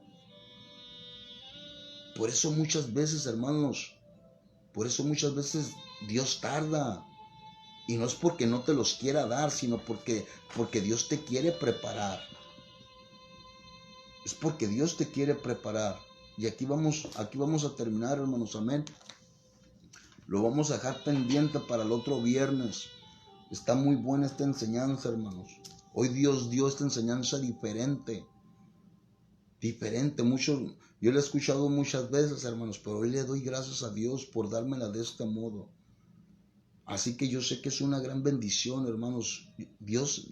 Por eso muchas veces, hermanos, Dios tarda. Y no es porque no te los quiera dar, sino porque Dios te quiere preparar. Es porque Dios te quiere preparar. Y aquí vamos a terminar, hermanos, amén. Lo vamos a dejar pendiente para el otro viernes. Está muy buena esta enseñanza, hermanos. Hoy Dios dio esta enseñanza diferente. Yo la he escuchado muchas veces, hermanos, pero hoy le doy gracias a Dios por dármela de este modo. Así que yo sé que es una gran bendición, hermanos. Dios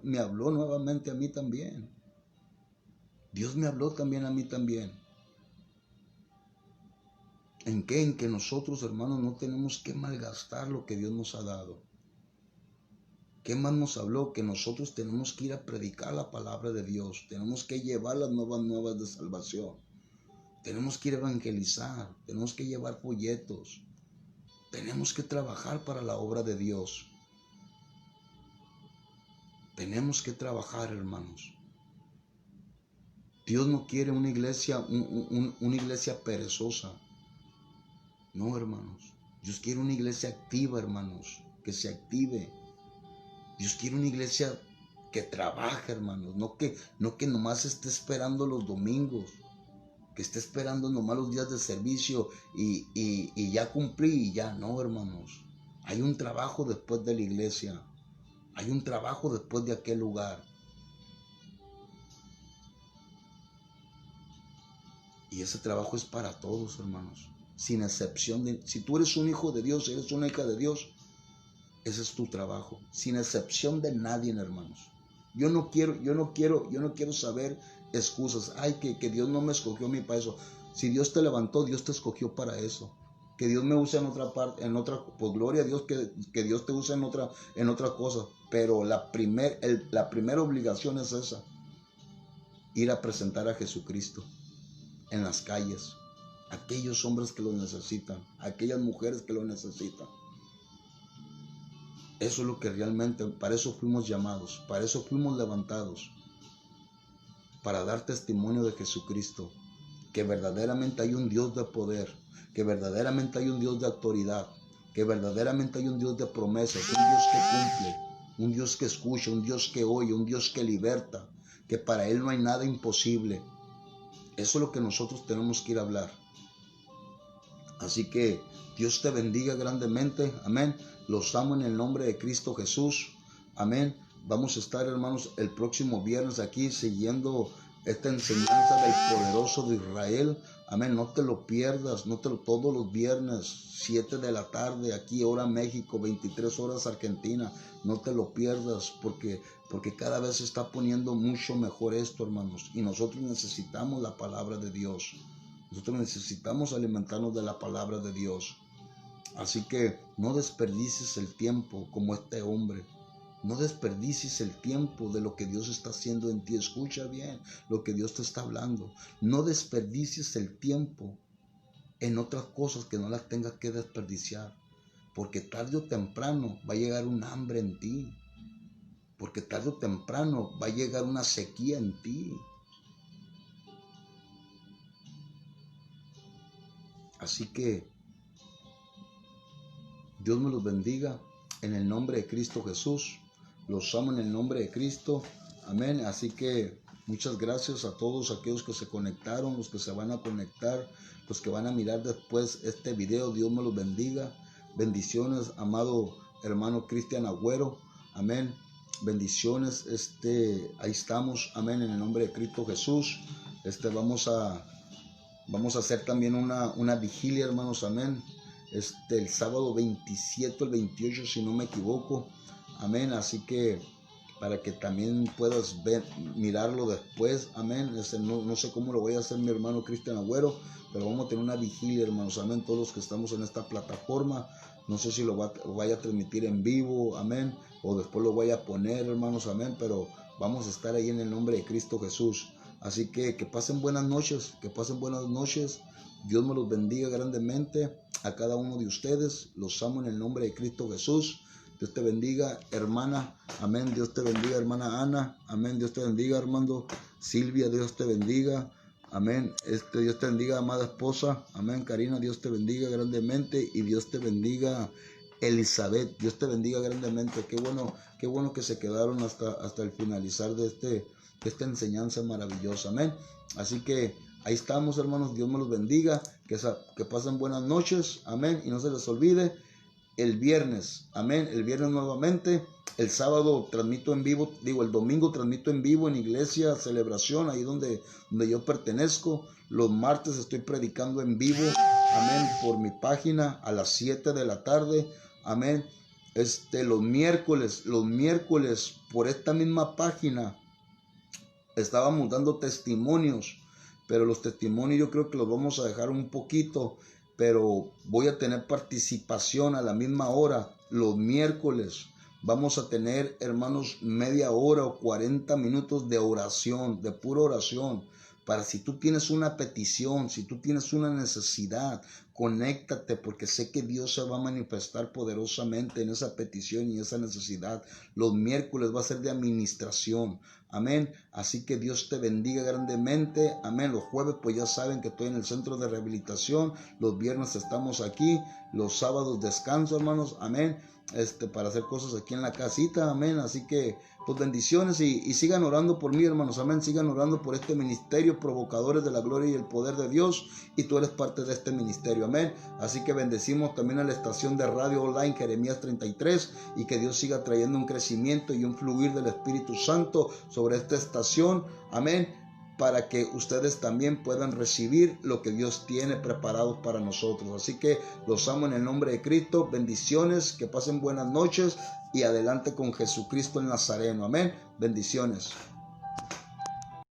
me habló nuevamente a mí también. Dios me habló también a mí también. ¿En qué? En que nosotros, hermanos, no tenemos que malgastar lo que Dios nos ha dado. ¿Qué más nos habló? Que nosotros tenemos que ir a predicar la palabra de Dios. Tenemos que llevar las nuevas de salvación. Tenemos que ir a evangelizar. Tenemos que llevar folletos. Tenemos que trabajar para la obra de Dios. Tenemos que trabajar, hermanos. Dios no quiere una iglesia, una iglesia perezosa. No, hermanos. Dios quiere una iglesia activa, hermanos. Que se active. Dios quiere una iglesia que trabaje, hermanos. No que nomás esté esperando los domingos. Que esté esperando nomás los días de servicio y ya cumplí y ya. No, hermanos. Hay un trabajo después de la iglesia. Hay un trabajo después de aquel lugar. Y ese trabajo es para todos, hermanos. Sin excepción. Si tú eres un hijo de Dios, eres una hija de Dios, ese es tu trabajo. Sin excepción de nadie, hermanos. Yo no quiero saber excusas. Ay, que Dios no me escogió a mí para eso. Si Dios te levantó, Dios te escogió para eso. Que Dios me use en otra parte, pues gloria a Dios que Dios te use en otra cosa. Pero la primera obligación es esa. Ir a presentar a Jesucristo en las calles. Aquellos hombres que lo necesitan. Aquellas mujeres que lo necesitan. Eso es lo que realmente, para eso fuimos llamados, para eso fuimos levantados, para dar testimonio de Jesucristo, que verdaderamente hay un Dios de poder, que verdaderamente hay un Dios de autoridad, que verdaderamente hay un Dios de promesas, un Dios que cumple, un Dios que escucha, un Dios que oye, un Dios que liberta, que para Él no hay nada imposible. Eso es lo que nosotros tenemos que ir a hablar. Así que Dios te bendiga grandemente. Amén. Los amo en el nombre de Cristo Jesús. Amén. Vamos a estar, hermanos, el próximo viernes aquí siguiendo esta enseñanza del poderoso de Israel. Amén. No te lo pierdas. Todos los viernes, 7 de la tarde, aquí hora México, 23 horas Argentina. No te lo pierdas porque cada vez se está poniendo mucho mejor esto, hermanos. Y nosotros necesitamos la palabra de Dios. Nosotros necesitamos alimentarnos de la palabra de Dios. Así que no desperdicies el tiempo como este hombre. No desperdicies el tiempo de lo que Dios está haciendo en ti. Escucha bien lo que Dios te está hablando. No desperdicies el tiempo en otras cosas que no las tengas que desperdiciar. Porque tarde o temprano va a llegar un hambre en ti. Porque tarde o temprano va a llegar una sequía en ti. Así que Dios me los bendiga en el nombre de Cristo Jesús. Los amo en el nombre de Cristo. Amén. Así que muchas gracias a todos aquellos que se conectaron, los que se van a conectar, los que van a mirar después este video. Dios me los bendiga. Bendiciones, amado hermano Cristian Agüero. Amén. Bendiciones. Ahí estamos. Amén. En el nombre de Cristo Jesús. Vamos a hacer también una vigilia, hermanos. Amén. El sábado 27 o el 28, si no me equivoco. Amén. Así que para que también puedas mirarlo después. Amén. No sé cómo lo voy a hacer mi hermano Cristian Agüero, pero vamos a tener una vigilia, hermanos. Amén. Todos los que estamos en esta plataforma. No sé si lo vaya a transmitir en vivo. Amén. O después lo voy a poner, hermanos. Amén. Pero vamos a estar ahí en el nombre de Cristo Jesús. Así que pasen buenas noches. Que pasen buenas noches. Dios me los bendiga grandemente a cada uno de ustedes. Los amo en el nombre de Cristo Jesús. Dios te bendiga, hermana. Amén. Dios te bendiga, hermana Ana. Amén. Dios te bendiga, Armando. Silvia, Dios te bendiga. Amén. Dios te bendiga, amada esposa. Amén. Karina, Dios te bendiga grandemente. Y Dios te bendiga, Elizabeth. Dios te bendiga grandemente. Qué bueno que se quedaron hasta el finalizar de esta enseñanza maravillosa. Amén. Así que ahí estamos, hermanos. Dios me los bendiga. Que pasen buenas noches. Amén. Y no se les olvide, el viernes. Amén. El viernes nuevamente. El sábado transmito en vivo. El domingo transmito en vivo en Iglesia Celebración, ahí donde yo pertenezco. Los martes estoy predicando en vivo. Amén. Por mi página a las 7 de la tarde. amén. Los miércoles, por esta misma página, estábamos dando testimonios, pero los testimonios yo creo que los vamos a dejar un poquito, pero voy a tener participación a la misma hora, los miércoles. Vamos a tener, hermanos, media hora o 40 minutos de oración, de pura oración. Para si tú tienes una petición, si tú tienes una necesidad, conéctate, porque sé que Dios se va a manifestar poderosamente en esa petición y esa necesidad. Los miércoles va a ser de administración. Amén. Así que Dios te bendiga grandemente. Amén. Los jueves pues ya saben que estoy en el centro de rehabilitación. Los viernes estamos aquí. Los sábados descanso, hermanos. Amén. Para hacer cosas aquí en la casita. Amén. Así que pues bendiciones y sigan orando por mí, hermanos. Amén. Sigan orando por este ministerio, provocadores de la gloria y el poder de Dios. Y tú eres parte de este ministerio. Amén. Así que bendecimos también a la estación de radio online Jeremías 33 y que Dios siga trayendo un crecimiento y un fluir del Espíritu Santo sobre esta estación. Amén. Para que ustedes también puedan recibir lo que Dios tiene preparado para nosotros. Así que los amo en el nombre de Cristo. Bendiciones, que pasen buenas noches y adelante con Jesucristo el Nazareno. Amén. Bendiciones.